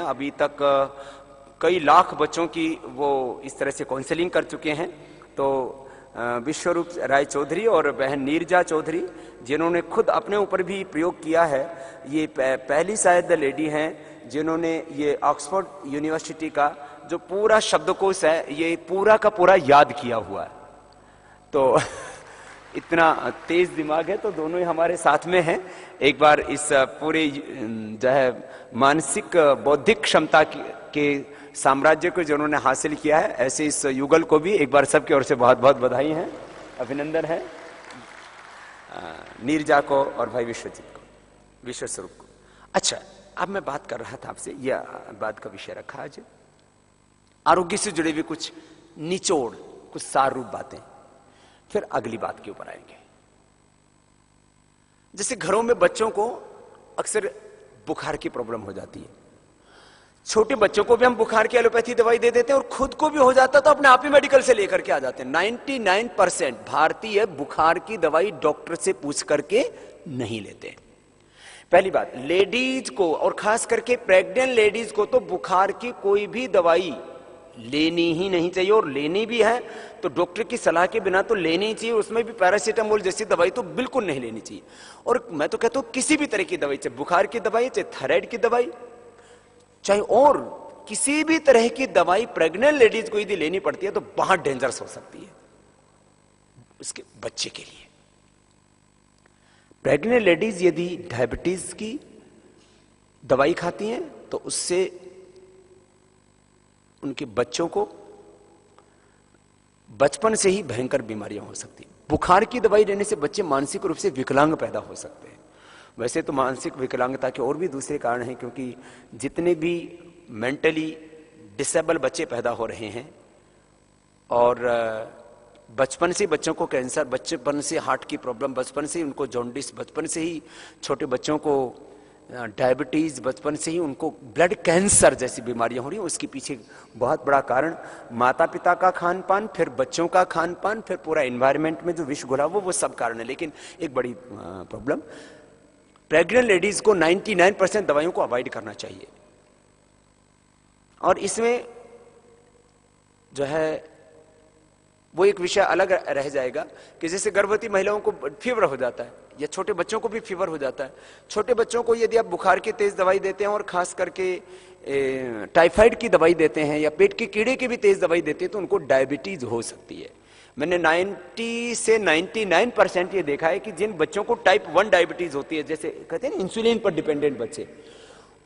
अभी तक कई लाख बच्चों की वो इस तरह से काउंसलिंग कर चुके हैं। तो विश्वरूप राय चौधरी और बहन नीरजा चौधरी, जिन्होंने खुद अपने ऊपर भी प्रयोग किया है, ये पहली शायद लेडी हैं जिन्होंने ये ऑक्सफोर्ड यूनिवर्सिटी का जो पूरा शब्दकोश है ये पूरा का पूरा याद किया हुआ है। तो इतना तेज दिमाग है। तो दोनों ही हमारे साथ में हैं। एक बार इस पूरे जो है मानसिक बौद्धिक क्षमता के साम्राज्य को जिन्होंने हासिल किया है, ऐसे इस युगल को भी एक बार सबकी ओर से बहुत बहुत बधाई है, अभिनंदन है, नीरजा को और भाई विश्वजीत को, विश्वस्वरूप को। अच्छा, अब मैं बात कर रहा था आपसे, यह बात का विषय रखा आज आरोग्य से जुड़े हुए कुछ निचोड़, कुछ सार रूप बातें, फिर अगली बात के ऊपर आएंगे। जैसे घरों में बच्चों को अक्सर बुखार की प्रॉब्लम हो जाती है। छोटे बच्चों को भी हम बुखार की एलोपैथी दवाई दे देते हैं और खुद को भी हो जाता तो अपने आप ही मेडिकल से लेकर के आ जाते हैं। 99% भारतीय बुखार की दवाई डॉक्टर से पूछ करके नहीं लेते। पहली बात, लेडीज को और खास करके प्रेग्नेंट लेडीज को तो बुखार की कोई भी दवाई लेनी ही नहीं चाहिए, और लेनी भी है तो डॉक्टर की सलाह के बिना तो लेनी ही चाहिए। उसमें भी पैरासीटामोल जैसी दवाई तो बिल्कुल नहीं लेनी चाहिए। और मैं तो कहता हूं किसी भी तरह की दवाई, चाहे बुखार की दवाई, चाहे थायराइड की दवाई, चाहे और किसी भी तरह की दवाई प्रेग्नेंट लेडीज को यदि लेनी पड़ती है तो बहुत डेंजरस हो सकती है उसके बच्चे के लिए। प्रेग्नेंट लेडीज यदि डायबिटीज की दवाई खाती हैं तो उससे उनके बच्चों को बचपन से ही भयंकर बीमारियां हो सकती हैं। बुखार की दवाई लेने से बच्चे मानसिक रूप से विकलांग पैदा हो सकते हैं। वैसे तो मानसिक विकलांगता के और भी दूसरे कारण हैं, क्योंकि जितने भी मेंटली डिसेबल बच्चे पैदा हो रहे हैं और बचपन से बच्चों को कैंसर, बचपन से हार्ट की प्रॉब्लम, बचपन से ही उनको जॉन्डिस, बचपन से ही छोटे बच्चों को डायबिटीज, बचपन से ही उनको ब्लड कैंसर जैसी बीमारियां हो रही हैं। उसके पीछे बहुत बड़ा कारण माता पिता का खान पान, फिर बच्चों का खान पान, फिर पूरा एनवायरनमेंट में जो विष घुला वो सब कारण है। लेकिन एक बड़ी प्रॉब्लम, प्रेग्नेंट लेडीज को 99% दवाइयों को अवॉइड करना चाहिए। और इसमें जो है वो एक विषय अलग रह जाएगा कि जैसे गर्भवती महिलाओं को फीवर हो जाता है या छोटे बच्चों को भी फीवर हो जाता है। छोटे बच्चों को यदि आप बुखार की तेज दवाई देते हैं और खास करके टाइफाइड की दवाई देते हैं या पेट के कीड़े की भी तेज दवाई देते हैं तो उनको डायबिटीज हो सकती है। मैंने 90 से 99% ये देखा है कि जिन बच्चों को टाइप 1 डायबिटीज होती है, जैसे कहते हैं इंसुलिन पर डिपेंडेंट बच्चे,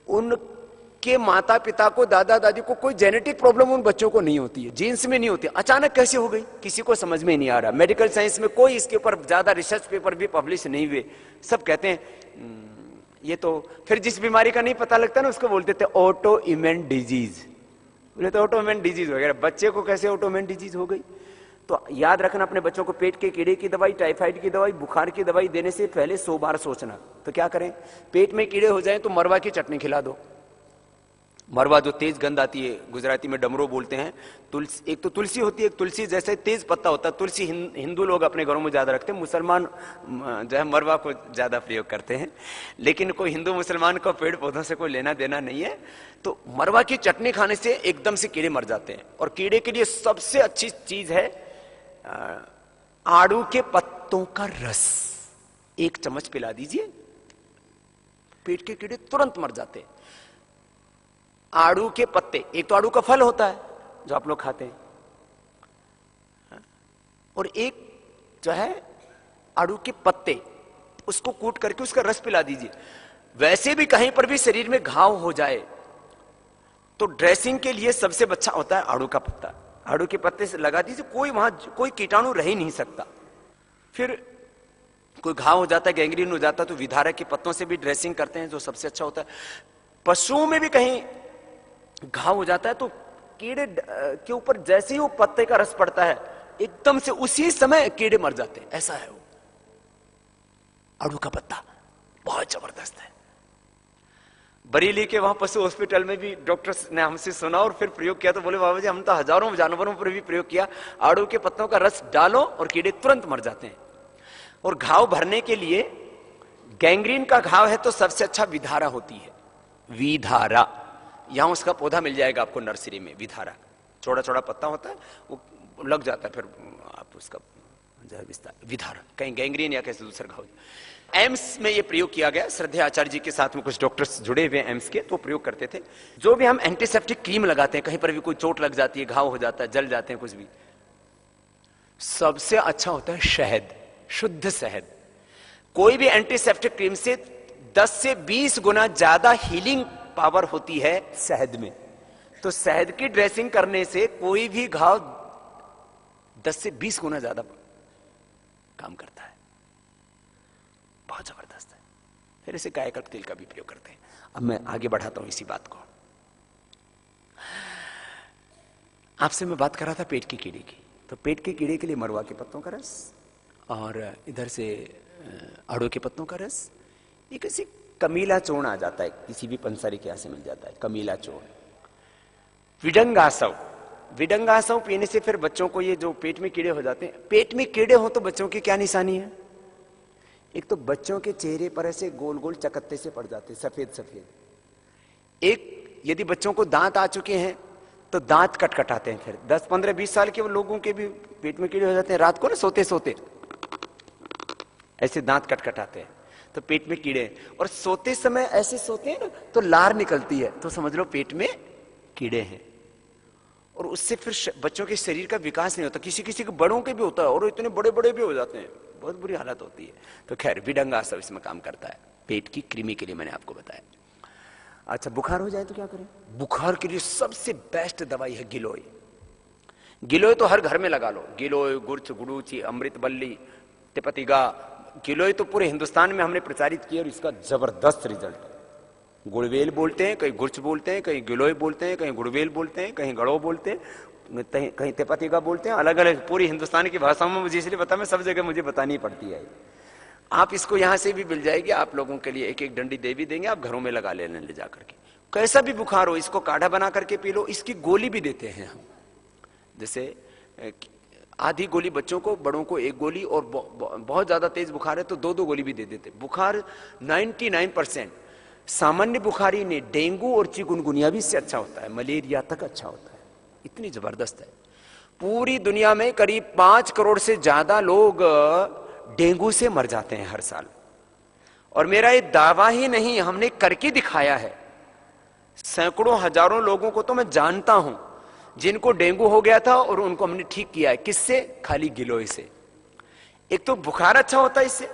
उनके माता पिता को, दादा दादी को कोई जेनेटिक प्रॉब्लम उन बच्चों को नहीं होती है, जीन्स में नहीं होती। अचानक कैसे हो गई किसी को समझ में नहीं आ रहा। मेडिकल साइंस में कोई इसके ऊपर ज्यादा रिसर्च पेपर भी पब्लिश नहीं हुए। सब कहते हैं ये तो, फिर जिस बीमारी का नहीं पता लगता ना उसको बोलते थे ऑटो इम्यून डिजीज, बोले तो ऑटो इम्यून डिजीज वगैरह। बच्चे को कैसे ऑटो इम्यून डिजीज हो गई? तो याद रखना, अपने बच्चों को पेट के कीड़े की दवाई, टाइफाइड की दवाई, बुखार की दवाई देने से पहले 100 बार सोचना। तो क्या करें, पेट में कीड़े हो जाएं तो मरवा की चटनी खिला दो। मरवा जो तेज गंध आती है, गुजराती में डमरो बोलते हैं। तुलसी, एक तो तुलसी होती है, एक तुलसी जैसे तेज पत्ता होता है। तुलसी हिंदू लोग अपने घरों में ज्यादा रखते हैं, मुसलमान जो है मरवा को ज्यादा प्रयोग करते हैं। लेकिन कोई हिंदू मुसलमान को पेड़ पौधों से कोई लेना देना नहीं है। तो मरवा की चटनी खाने से एकदम से कीड़े मर जाते हैं। और कीड़े के लिए सबसे अच्छी चीज है आड़ू के पत्तों का रस। 1 चम्मच पिला दीजिए, पेट के कीड़े तुरंत मर जाते हैं। आड़ू के पत्ते, एक तो आड़ू का फल होता है जो आप लोग खाते हैं, और एक जो है आड़ू के पत्ते, उसको कूट करके उसका रस पिला दीजिए। वैसे भी कहीं पर भी शरीर में घाव हो जाए तो ड्रेसिंग के लिए सबसे अच्छा होता है आड़ू का पत्ता। आड़ू के पत्ते से लगा दीजिए, वहां कोई कीटाणु रह ही नहीं सकता। फिर कोई घाव हो जाता है, गैंग्रीन हो जाता है, तो विधारक के पत्तों से भी ड्रेसिंग करते हैं जो सबसे अच्छा होता है। पशुओं में भी कहीं घाव हो जाता है तो कीड़े के ऊपर जैसे ही वो पत्ते का रस पड़ता है एकदम से उसी समय कीड़े मर जाते हैं। ऐसा है वो आड़ू का पत्ता, बहुत जबरदस्त है। बरेली के वहां पशु हॉस्पिटल में भी डॉक्टर्स ने हमसे सुना और फिर प्रयोग किया तो बोले बाबा जी हम तो हजारों जानवरों पर भी प्रयोग किया, आड़ू के पत्तों का रस डालो और कीड़े तुरंत मर जाते हैं। और घाव भरने के लिए, गैंग्रीन का घाव है तो सबसे अच्छा विधारा होती है। विधारा यहां उसका पौधा मिल जाएगा आपको नर्सरी में, विधारा, छोटा छोटा पत्ता होता है, वो लग जाता है, फिर आप उसका विधारा, कहीं गैंग्रीन या कैसे दूसरा घाव। एम्स में ये प्रयोग किया गया, श्रद्धेय आचार्य जी के साथ में कुछ डॉक्टर्स जुड़े हुए एम्स के, तो प्रयोग करते थे। जो भी हम एंटीसेप्टिक क्रीम लगाते हैं, कहीं पर भी कोई चोट लग जाती है, घाव हो जाता है, जल जाते हैं कुछ भी, सबसे अच्छा होता है शहद, शुद्ध शहद। कोई भी एंटीसेप्टिक क्रीम से 10 से 20 गुना ज्यादा हीलिंग पावर होती है शहद में। तो शहद की ड्रेसिंग करने से कोई भी घाव 10 से 20 गुना ज्यादा काम करता है, बहुत जबरदस्त है। फिर इसे कायाकल्प तेल का भी प्रयोग करते हैं। अब मैं आगे बढ़ाता हूं इसी बात को। आपसे मैं बात कर रहा था पेट की कीड़े की, तो पेट के कीड़े के लिए मरुआ के पत्तों का रस और इधर से आड़ू के पत्तों का रस, ये किसी कमीला चूर्ण आ जाता है, किसी भी पंसारी के यहां से मिल जाता है कमीला चूर्ण। विडंगासव, विडंगासव पीने से फिर बच्चों को ये जो पेट में कीड़े हो जाते हैं, पेट में कीड़े हो तो बच्चों की क्या निशानी है? एक तो बच्चों के चेहरे पर ऐसे गोल गोल चकत्ते से पड़ जाते हैं, सफेद सफेद। एक यदि बच्चों को दांत आ चुके हैं तो दांत कटकटाते हैं। फिर 10, 15, 20 साल के लोगों के भी पेट में कीड़े हो जाते हैं, रात को ना सोते सोते ऐसे दांत कटकटाते हैं, तो पेट में कीड़े। और सोते समय ऐसे सोते हैं ना तो लार निकलती है, तो समझ लो पेट में कीड़े हैं। और उससे फिर बच्चों के शरीर का विकास नहीं होता, किसी किसी के बड़ों के भी होता है, और इतने बड़े बड़े भी हो जाते हैं, बहुत बुरी हालत होती है। तो खैर विडंगासव इसमें काम करता है, पेट की कृमि के लिए मैंने आपको बताया। अच्छा, बुखार हो जाए तो क्या करें? बुखार के लिए सबसे बेस्ट दवाई है गिलोय। गिलोय तो हर घर में लगा लो, गिलोय, गुर्च, गुड़ूची, अमृत बल्ली, टिपतिगा, गिलोय तो पूरे हिंदुस्तान में हमने प्रचारित किया और इसका जबरदस्त रिजल्ट है। गुड़वेल बोलते हैं, कहीं गुर्च बोलते हैं, कहीं गिलोय बोलते हैं, कहीं गुड़वेल बोलते हैं, कहीं गड़ो बोलते हैं, कहीं तेपतिगा बोलते हैं, अलग अलग पूरी हिंदुस्तान की भाषाओं में। मुझे इसलिए पता, मैं सब जगह मुझे बतानी पड़ती है। आप इसको यहां से भी मिल जाएगी, आप लोगों के लिए एक एक डंडी दे भी देंगे, आप घरों में लगा लेने ले जाकर के। कैसा भी बुखार हो, इसको काढ़ा बना करके पी लो। इसकी गोली भी देते हैं हम, जैसे आधी गोली बच्चों को, बड़ों को एक गोली, और बहुत ज्यादा तेज बुखार है तो 2-2 गोली भी दे देते। बुखार 99% सामान्य बुखारी ने डेंगू और चिकुनगुनिया भी इससे अच्छा होता है, मलेरिया तक अच्छा होता है, इतनी जबरदस्त है। पूरी दुनिया में करीब 5 करोड़ से ज्यादा लोग डेंगू से मर जाते हैं हर साल। और मेरा ये दावा ही नहीं, हमने करके दिखाया है। सैकड़ों हजारों लोगों को तो मैं जानता हूं जिनको डेंगू हो गया था और उनको हमने ठीक किया है। किससे? खाली गिलोय से। एक तो बुखार अच्छा होता है इससे।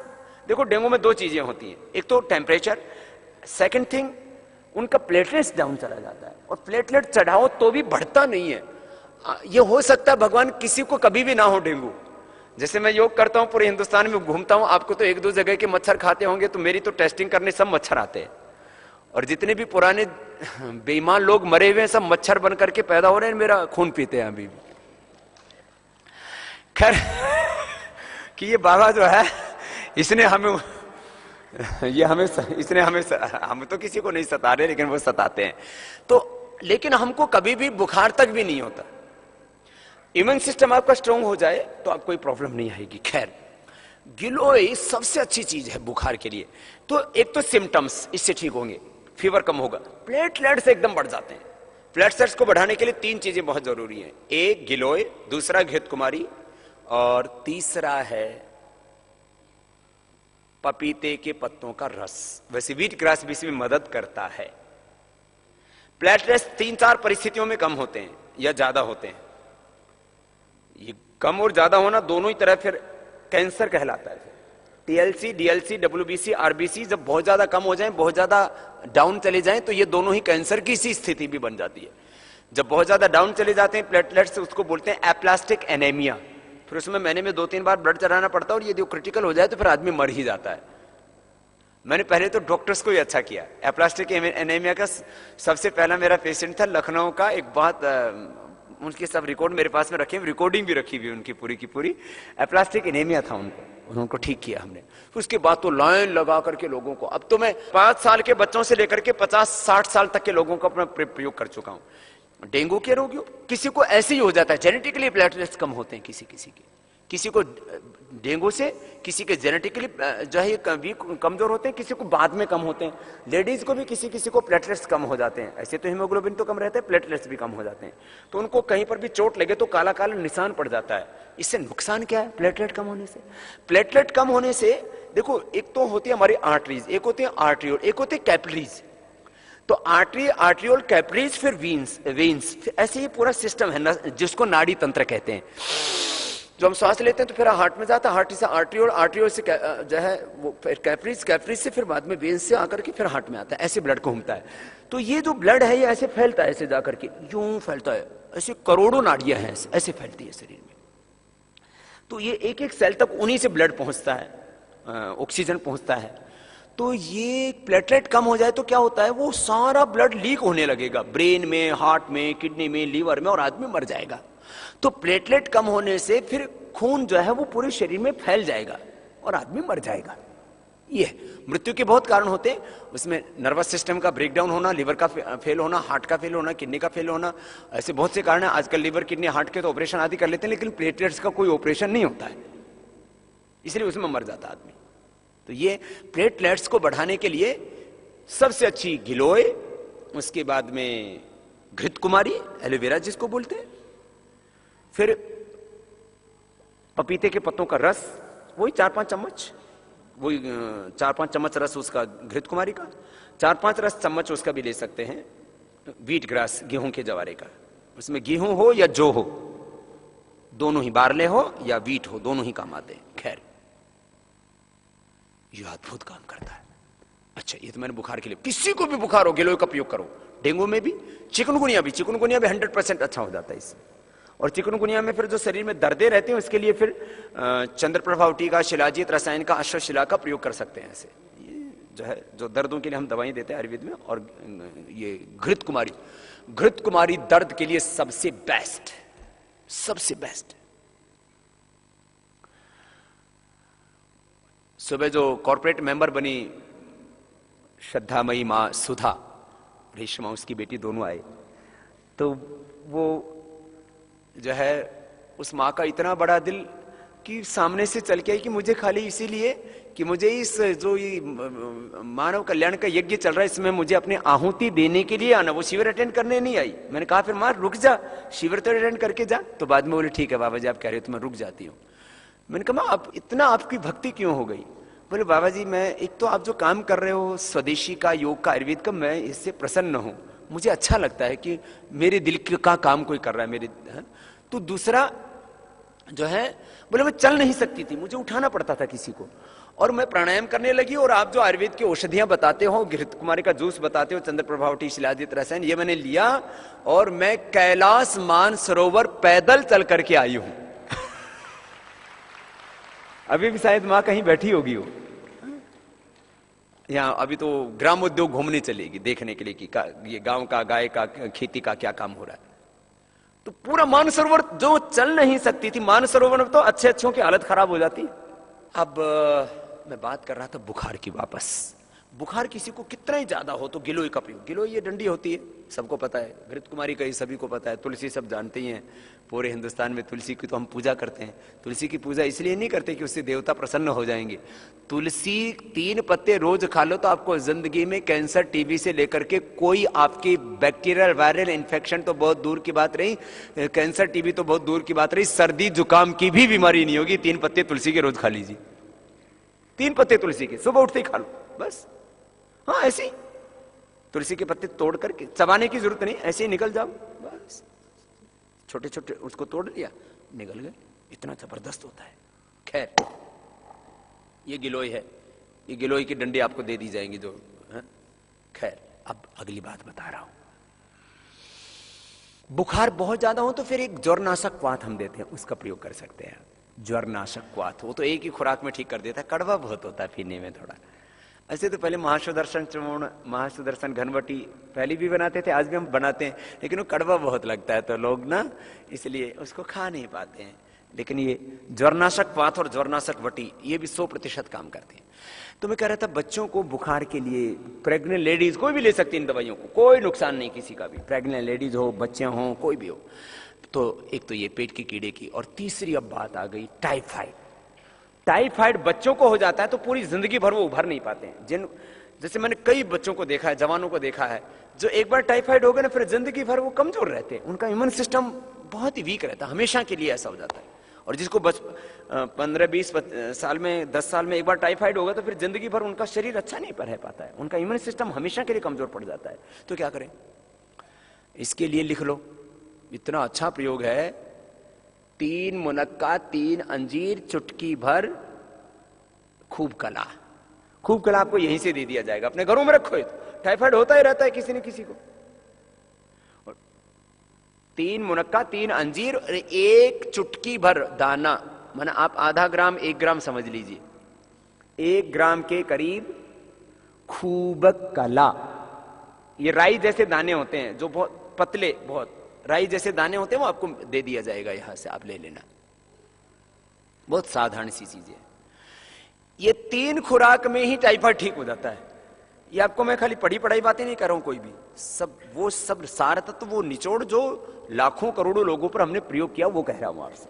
देखो डेंगू में 2 चीजें होती हैं, एक तो टेम्परेचर, सेकंड थिंग उनका प्लेटलेट्स डाउन चला जाता है। और प्लेटलेट चढ़ाओ तो भी बढ़ता नहीं है। ये हो सकता है भगवान किसी को कभी भी ना हो डेंगू। जैसे मैं योग करता हूं, पूरे हिंदुस्तान में घूमता हूं, आपको तो 1-2 जगह के मच्छर खाते होंगे, तो मेरी तो टेस्टिंग करने सब मच्छर आते हैं। और जितने भी पुराने बेईमान लोग मरे हुए हैं सब मच्छर बन करके पैदा हो रहे हैं, मेरा खून पीते हैं अभी भी। खैर कि ये बाबा जो है इसने हमें हम तो किसी को नहीं सता रहे, लेकिन वो सताते हैं। तो लेकिन हमको कभी भी बुखार तक भी नहीं होता। इम्यून सिस्टम आपका स्ट्रांग हो जाए तो आपको कोई प्रॉब्लम नहीं आएगी। खैर गिलोय सबसे अच्छी चीज है बुखार के लिए। तो एक तो सिम्टम्स इससे ठीक होंगे, फीवर कम होगा, प्लेटलेट्स एकदम बढ़ जाते हैं। प्लेटलेट्स को बढ़ाने के लिए 3 चीजें बहुत जरूरी हैं, एक गिलोय, दूसरा घृतकुमारी, और तीसरा है पपीते के पत्तों का रस। वैसे व्हीट ग्रास भी इसमें मदद करता है। प्लेटलेट्स 3-4 परिस्थितियों में कम होते हैं या ज्यादा होते हैं। ये कम और ज्यादा होना दोनों ही तरह फिर कैंसर कहलाता है। टीएलसी, डीएलसी, डब्ल्यूबीसी, आरबीसी जब बहुत ज्यादा कम हो जाएं, बहुत ज्यादा डाउन चले जाएं, तो ये दोनों ही कैंसर की सी स्थिति भी बन जाती है। जब बहुत ज्यादा डाउन चले जाते हैं प्लेटलेट्स, उसको बोलते हैं एप्लास्टिक एनीमिया। फिर उसमें महीने में 2-3 बार ब्लड चढ़ाना पड़ता है, और यदि क्रिटिकल हो जाए तो फिर आदमी मर ही जाता है। मैंने पहले तो डॉक्टर्स को ही अच्छा किया। एप्लास्टिक एनीमिया का सबसे पहला मेरा पेशेंट था लखनऊ का, एक बहुत उनके सब रिकॉर्ड मेरे पास में रखे, रिकॉर्डिंग भी रखी हुई उनकी पूरी की पूरी। एप्लास्टिक एनीमिया था उनको ठीक किया हमने। उसके बाद तो लाइन लगा करके लोगों को, अब तो मैं 5 साल के बच्चों से लेकर के 50-60 साल तक के लोगों को अपना प्रयोग कर चुका हूं। डेंगू के रोगियों, किसी को ऐसे ही हो जाता है, जेनेटिकली प्लेटलेट्स कम होते हैं किसी किसी के, किसी को डेंगू से, किसी के जेनेटिकली जो है वीक कमजोर होते हैं, किसी को बाद में कम होते हैं। लेडीज को भी किसी किसी को प्लेटलेट्स कम हो जाते हैं। ऐसे तो हीमोग्लोबिन तो कम रहता है, प्लेटलेट्स भी कम हो जाते हैं। तो उनको कहीं पर भी चोट लगे तो काला काला निशान पड़ जाता है। इससे नुकसान क्या है प्लेटलेट कम होने से? प्लेटलेट कम होने से देखो, एक तो होती है हमारी आर्टरीज, एक होती है आर्ट्रियोल, एक होती है कैपिलरीज। तो आर्टरी, आर्ट्रियोल, कैपिलरीज, फिर वेन्स, ऐसे ही पूरा सिस्टम है जिसको नाड़ी तंत्र कहते हैं। जो हम सांस लेते हैं तो फिर हार्ट में जाता है, हार्ट से आर्ट्रियोल, आर्ट्रियोल से जो है वो फिर कैपिलरीज, कैपिलरीज से फिर बाद में वेन्स से आकर के फिर हार्ट में आता है। ऐसे ब्लड घूमता है। तो ये जो ब्लड है ये ऐसे फैलता है, ऐसे जाकर के यूं फैलता है, ऐसे करोड़ों नाड़ियां हैं ऐसे फैलती है शरीर में। तो ये एक एक सेल तक उन्हीं से ब्लड पहुंचता है, ऑक्सीजन पहुंचता है। तो ये प्लेटलेट कम हो जाए तो क्या होता है, वो सारा ब्लड लीक होने लगेगा ब्रेन में, हार्ट में, किडनी में, लीवर में, और आदमी मर जाएगा। तो प्लेटलेट कम होने से फिर खून जो है वो पूरे शरीर में फैल जाएगा और आदमी मर जाएगा। ये मृत्यु के बहुत कारण होते हैं, उसमें नर्वस सिस्टम का ब्रेकडाउन होना, लिवर का फेल होना, हार्ट का फेल होना, किडनी का फेल होना, ऐसे बहुत से कारण हैं। आजकल लिवर, किडनी, हार्ट के तो ऑपरेशन आदि कर लेते हैं, लेकिन प्लेटलेट्स का कोई ऑपरेशन नहीं होता है, इसलिए उसमें मर जाता आदमी। तो ये प्लेटलेट्स को बढ़ाने के लिए सबसे अच्छी गिलोय, उसके बाद में घृत कुमारी, एलोवेरा जिसको बोलते हैं, फिर पपीते के पत्तों का रस, वही 4-5 चम्मच, वही 4-5 चम्मच रस उसका घृत कुमारी का, 4-5 रस चम्मच उसका भी ले सकते हैं व्हीट ग्रास, गेहूं के जवारे का। उसमें गेहूं हो या जौ हो, दोनों ही, बारले हो या व्हीट हो, दोनों ही काम आते हैं। खैर ये अद्भुत काम करता है। अच्छा, ये तो मैंने बुखार के लिए, किसी को भी बुखार हो गिलोय का प्रयोग करो। डेंगू में भी, चिकनगुनिया भी 100% अच्छा हो जाता है इससे। और चिकनगुनिया में फिर जो शरीर में दर्दे रहते हैं उसके लिए फिर चंद्रप्रभा टीका, शिलाजीत रसायन का, अश्वशिला का प्रयोग कर सकते हैं। ऐसे ये जो है, जो दर्दों के लिए हम दवाएं देते हैं आयुर्वेद में। और ये घृत कुमारी, घृत कुमारी दर्द के लिए सबसे बेस्ट, सबसे बेस्ट। सुबह जो कॉर्पोरेट मेंबर बनी श्रद्धामयी मां सुधा, रेशमा उसकी बेटी, दोनों आए। तो वो जो है, उस माँ का इतना बड़ा दिल कि सामने से चल के आई कि मुझे खाली इसीलिए कि मुझे इस जो ये मानव कल्याण का यज्ञ चल रहा है इसमें मुझे अपने आहुति देने के लिए आना, वो शिविर अटेंड करने नहीं आई। मैंने कहा फिर माँ रुक जा, शिविर तो अटेंड करके जा। तो बाद में बोले ठीक है बाबा जी आप कह रहे हो तो मैं रुक जाती हूँ। मैंने कहा आप इतना आपकी भक्ति क्यों हो गई? बोले बाबा जी मैं, एक तो आप जो काम कर रहे हो स्वदेशी का, योग का, आयुर्वेद का, मैं इससे प्रसन्न हूं, मुझे अच्छा लगता है कि मेरे दिल का काम कोई कर रहा है मेरे। तो दूसरा जो है, बोले मैं चल नहीं सकती थी, मुझे उठाना पड़ता था किसी को, और मैं प्राणायाम करने लगी। और आप जो आयुर्वेद की औषधियां बताते हो, घृत कुमारी का जूस बताते हो, चंद्रप्रभावटी, शिलाजीत रसायन, ये मैंने लिया और मैं कैलाश मानसरोवर पैदल चल करके आई हूं। अभी भी शायद मां कहीं बैठी होगी वो यहाँ, अभी तो ग्राम उद्योग घूमने चलेगी देखने के लिए कि ये गांव का, गाय का, खेती का क्या काम हो रहा है। तो पूरा मानसरोवर जो चल नहीं सकती थी, मानसरोवर में तो अच्छे अच्छों की हालत खराब हो जाती। अब मैं बात कर रहा था बुखार की वापस। बुखार किसी को कितना ही ज्यादा हो तो गिलोय का प्रयोग, गिलोय ये डंडी होती है, सबको पता है, घृत कुमारी का ही सभी को पता है, तुलसी सब जानते ही हैं। पूरे हिंदुस्तान में तुलसी की तो हम पूजा करते हैं। तुलसी की पूजा इसलिए नहीं करते कि उससे देवता प्रसन्न हो जाएंगे। तुलसी 3 पत्ते रोज खा लो तो आपको जिंदगी में कैंसर, टीबी से लेकर के कोई आपकी बैक्टीरियल वायरल इन्फेक्शन तो बहुत दूर की बात रही, कैंसर, टीबी तो बहुत दूर की बात रही, सर्दी जुकाम की भी बीमारी नहीं होगी। 3 पत्ते तुलसी के रोज खा लीजिए, 3 पत्ते तुलसी के सुबह उठते ही खा लो बस। हाँ ऐसे ही तुलसी के पत्ते तोड़ करके, चबाने की जरूरत नहीं, ऐसे ही निकल जाओ बस। छोटे छोटे उसको तोड़ लिया, निकल गए, इतना जबरदस्त होता है। खैर ये गिलोय है, ये गिलोय की डंडी आपको दे दी जाएंगी जो है। खैर अब अगली बात बता रहा हूं। बुखार बहुत ज्यादा हो तो फिर एक ज्वरनाशक क्वाथ हम देते हैं, उसका प्रयोग कर सकते हैं। ज्वरनाशक क्वाथ, वो तो एक ही खुराक में ठीक कर देता है, कड़वा बहुत होता है पीने में थोड़ा। ऐसे तो पहले महासुदर्शन चूर्ण, महासुदर्शन घनवटी पहले भी बनाते थे, आज भी हम बनाते हैं, लेकिन वो कड़वा बहुत लगता है तो लोग ना इसलिए उसको खा नहीं पाते हैं। लेकिन ये ज्वरनाशक क्वाथ और ज्वरनाशक वटी ये भी 100% काम करते हैं। तो मैं कह रहा था बच्चों को बुखार के लिए, प्रेग्नेंट लेडीज कोई भी ले सकती इन दवाइयों को, कोई नुकसान नहीं किसी का भी, प्रेग्नेंट लेडीज हो, बच्चे हों, कोई भी हो। तो एक तो ये पेट के कीड़े की, और तीसरी अब बात आ गई टाइफाइड। टाइफाइड बच्चों को हो जाता है तो पूरी जिंदगी भर वो उभर नहीं पाते हैं। जैसे मैंने कई बच्चों को देखा है, जवानों को देखा है, जो एक बार टाइफाइड हो गए ना फिर जिंदगी भर वो कमजोर रहते हैं, उनका इम्यून सिस्टम बहुत ही वीक रहता है, हमेशा के लिए ऐसा हो जाता है। और जिसको 15-20 साल में 10 साल में एक बार टाइफाइड होगा तो फिर जिंदगी भर उनका शरीर अच्छा नहीं रह पाता है, उनका इम्यून सिस्टम हमेशा के लिए कमजोर पड़ जाता है। तो क्या करें? इसके लिए लिख लो, इतना अच्छा प्रयोग है, 3 मुनक्का 3 अंजीर चुटकी भर खूब कला। खूब कला आपको यहीं से दे दिया जाएगा, अपने घरों में रखो। टाइफाइड होता ही रहता है किसी न किसी को। 3 मुनक्का 3 अंजीर और 1 चुटकी भर दाना, माना आप आधा ग्राम 1 ग्राम समझ लीजिए, 1 ग्राम के करीब खूब कला। ये राई जैसे दाने होते हैं जो बहुत पतले, बहुत राई जैसे दाने होते हैं, वो आपको दे दिया जाएगा, यहां से आप ले लेना। बहुत साधारण सी चीज है ये। 3 खुराक में ही टाइफाइड ठीक हो जाता है। ये आपको मैं खाली पढ़ी पढ़ाई बातें नहीं कर रहा हूं, कोई भी सब सार तत्व, वो निचोड़ जो लाखों करोड़ों लोगों पर हमने प्रयोग किया, वो कह रहा हूं आपसे।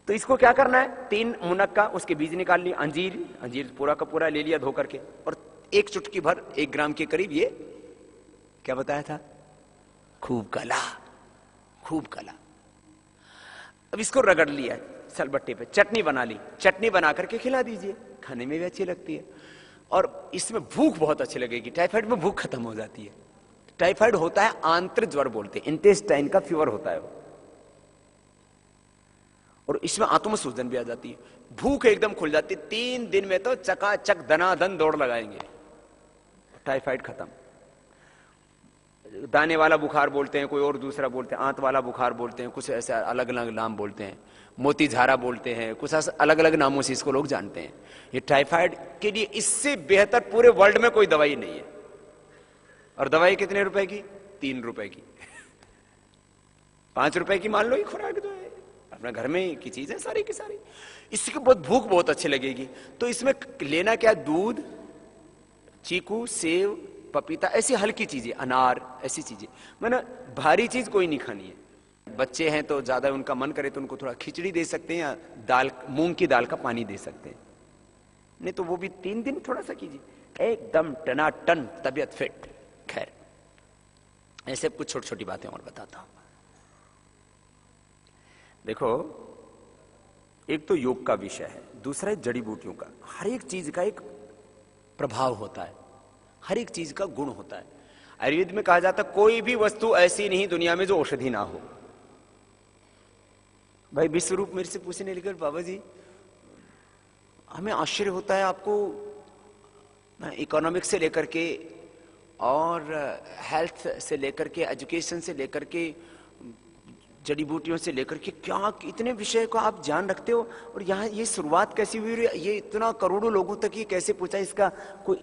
तो इसको क्या करना है? 3 मुनक्का, उसके बीज निकाल लिए, अंजीर पूरा का पूरा ले लिया धो करके, और 1 चुटकी भर 1 ग्राम के करीब ये क्या बताया था? खूब कला। खूब कला। अब इसको रगड़ लिया सलबट्टे पे, चटनी बना ली, चटनी बना करके खिला दीजिए, खाने में भी अच्छी लगती है और इसमें भूख बहुत अच्छी लगेगी। टाइफाइड में भूख खत्म हो जाती है। टाइफाइड होता है आंतरिक ज्वर बोलते हैं, इंटेस्टाइन का फीवर होता है वो, और इसमें आत्मसूजन भी आ जाती है, भूख एकदम खुल जाती है। 3 दिन में तो चकाचक दनादन दौड़ लगाएंगे, टाइफाइड खत्म। दाने वाला बुखार बोलते हैं, कोई और दूसरा बोलते हैं, आंत वाला बुखार बोलते हैं, कुछ ऐसे अलग अलग नाम बोलते हैं, मोती झारा बोलते हैं, कुछ अलग अलग नामों से इसको लोग जानते हैं। ये टाइफाइड के लिए इससे बेहतर पूरे वर्ल्ड में कोई दवाई नहीं है। और दवाई कितने रुपए की? 3 रुपए की। 5 रुपए की मान लो ये खुराक जो है, अपने घर में की चीज है सारी की सारी। इसकी बहुत भूख बहुत अच्छी लगेगी। तो इसमें लेना क्या? दूध, चीकू, सेव, पपीता, ऐसी हल्की चीजें, अनार, ऐसी चीजें, मैंने भारी चीज कोई नहीं खानी है। बच्चे हैं तो ज्यादा उनका मन करे तो उनको थोड़ा खिचड़ी दे सकते हैं, या दाल, मूंग की दाल का पानी दे सकते हैं, नहीं तो वो भी 3 दिन थोड़ा सा कीजिए, एकदम टनाटन तबियत फिट। खैर, ऐसे कुछ छोटी छोटी बातें और बताता हूं। देखो, एक तो योग का विषय है, दूसरा है जड़ी बूटियों का। हर एक चीज का एक प्रभाव होता है, हर एक चीज का गुण होता है। आयुर्वेद में कहा जाता है कोई भी वस्तु ऐसी नहीं दुनिया में जो औषधि ना हो। भाई विश्वरूप मेरे से पूछने लगे, बाबा जी हमें आश्चर्य होता है, आपको इकोनॉमिक्स से लेकर के और हेल्थ से लेकर के, एजुकेशन से लेकर के, जड़ी बूटियों से लेकर के, क्या इतने विषय को आप जान रखते हो, और यहाँ ये शुरुआत कैसी हुई, ये इतना करोड़ों लोगों तक ये कैसे पूछा? इसका कोई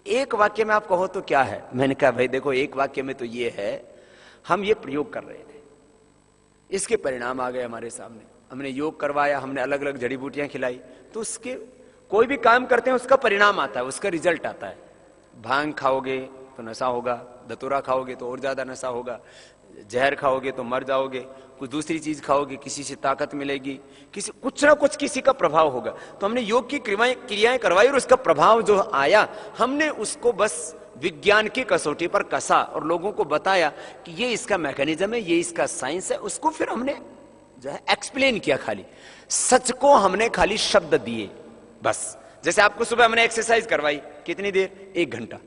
एक वाक्य में आप कहो तो क्या है? मैंने कहा भाई देखो, एक वाक्य में तो ये है, हम ये प्रयोग कर रहे थे, इसके परिणाम आ गए हमारे सामने, हमने योग करवाया, हमने अलग अलग जड़ी बूटियां खिलाई, तो उसके कोई भी काम करते हैं उसका परिणाम आता है, उसका रिजल्ट आता है। भांग खाओगे तो नशा होगा, धतूरा खाओगे तो और ज्यादा नशा होगा, जहर खाओगे तो मर जाओगे, कुछ दूसरी चीज खाओगे किसी से ताकत मिलेगी, किसी कुछ ना कुछ किसी का प्रभाव होगा। तो हमने योग की क्रियाएं करवाई और उसका प्रभाव जो आया, हमने उसको बस विज्ञान की कसौटी पर कसा और लोगों को बताया कि ये इसका मैकेनिज्म है, ये इसका साइंस है। उसको फिर हमने जो है एक्सप्लेन किया, खाली सच को हमने खाली शब्द दिए बस। जैसे आपको सुबह हमने एक्सरसाइज करवाई, कितनी देर? 1 घंटा।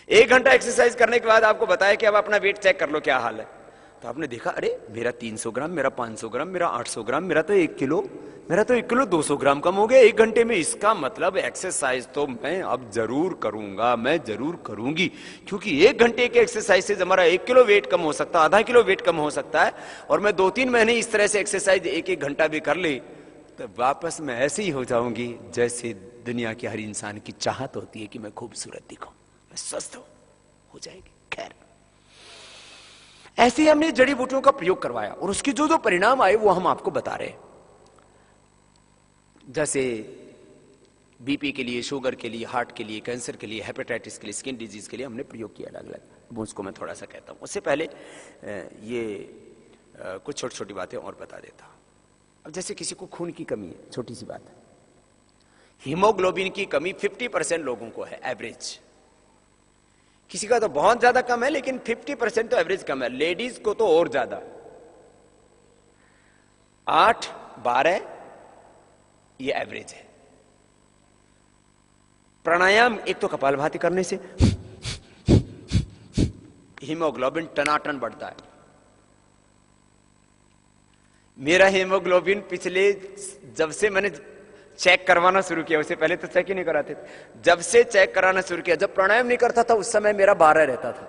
1 घंटा एक्सरसाइज करने के बाद आपको बताया कि अब अपना वेट चेक कर लो क्या हाल है, तो आपने देखा अरे मेरा 300 ग्राम, मेरा 500 ग्राम, मेरा 800 ग्राम, मेरा तो 1 किलो, मेरा तो 1 किलो 200 ग्राम कम हो गया 1 घंटे में। इसका मतलब एक्सरसाइज तो मैं अब जरूर करूंगा, मैं जरूर करूंगी, क्योंकि 1 घंटे के एक्सरसाइज से हमारा 1 किलो वेट कम हो सकता है, आधा किलो वेट कम हो सकता है। और मैं 2-3 महीने इस तरह से एक्सरसाइज 1-1 घंटा भी कर ली तो वापस मैं ऐसे ही हो जाऊंगी जैसे दुनिया के हर इंसान की चाहत होती है कि मैं खूबसूरत दिखूं, मैं स्वस्थ हो जाएगी। खैर, ऐसे ही हमने जड़ी बूटियों का प्रयोग करवाया और उसके जो जो परिणाम आए वो हम आपको बता रहे हैं। जैसे बीपी के लिए, शुगर के लिए, हार्ट के लिए, कैंसर के लिए, हेपेटाइटिस के लिए, स्किन डिजीज के लिए हमने प्रयोग किया अलग अलग। उसको मैं थोड़ा सा कहता हूं। उससे पहले ये कुछ छोटी छोटी बातें और बता देता हूं। अब जैसे किसी को खून की कमी है, छोटी सी बात है, हीमोग्लोबिन की कमी 50% लोगों को है एवरेज, किसी का तो बहुत ज्यादा कम है, लेकिन 50% तो एवरेज कम है। लेडीज को तो और ज्यादा, 8-12 ये एवरेज है। प्राणायाम एक तो कपालभाति करने से हीमोग्लोबिन टनाटन बढ़ता है। मेरा हीमोग्लोबिन पिछले, जब से मैंने चेक करवाना शुरू किया, उससे पहले तो चेक ही नहीं कराते थे, जब से चेक कराना शुरू किया, जब प्राणायाम नहीं करता था उस समय मेरा 12 रहता था,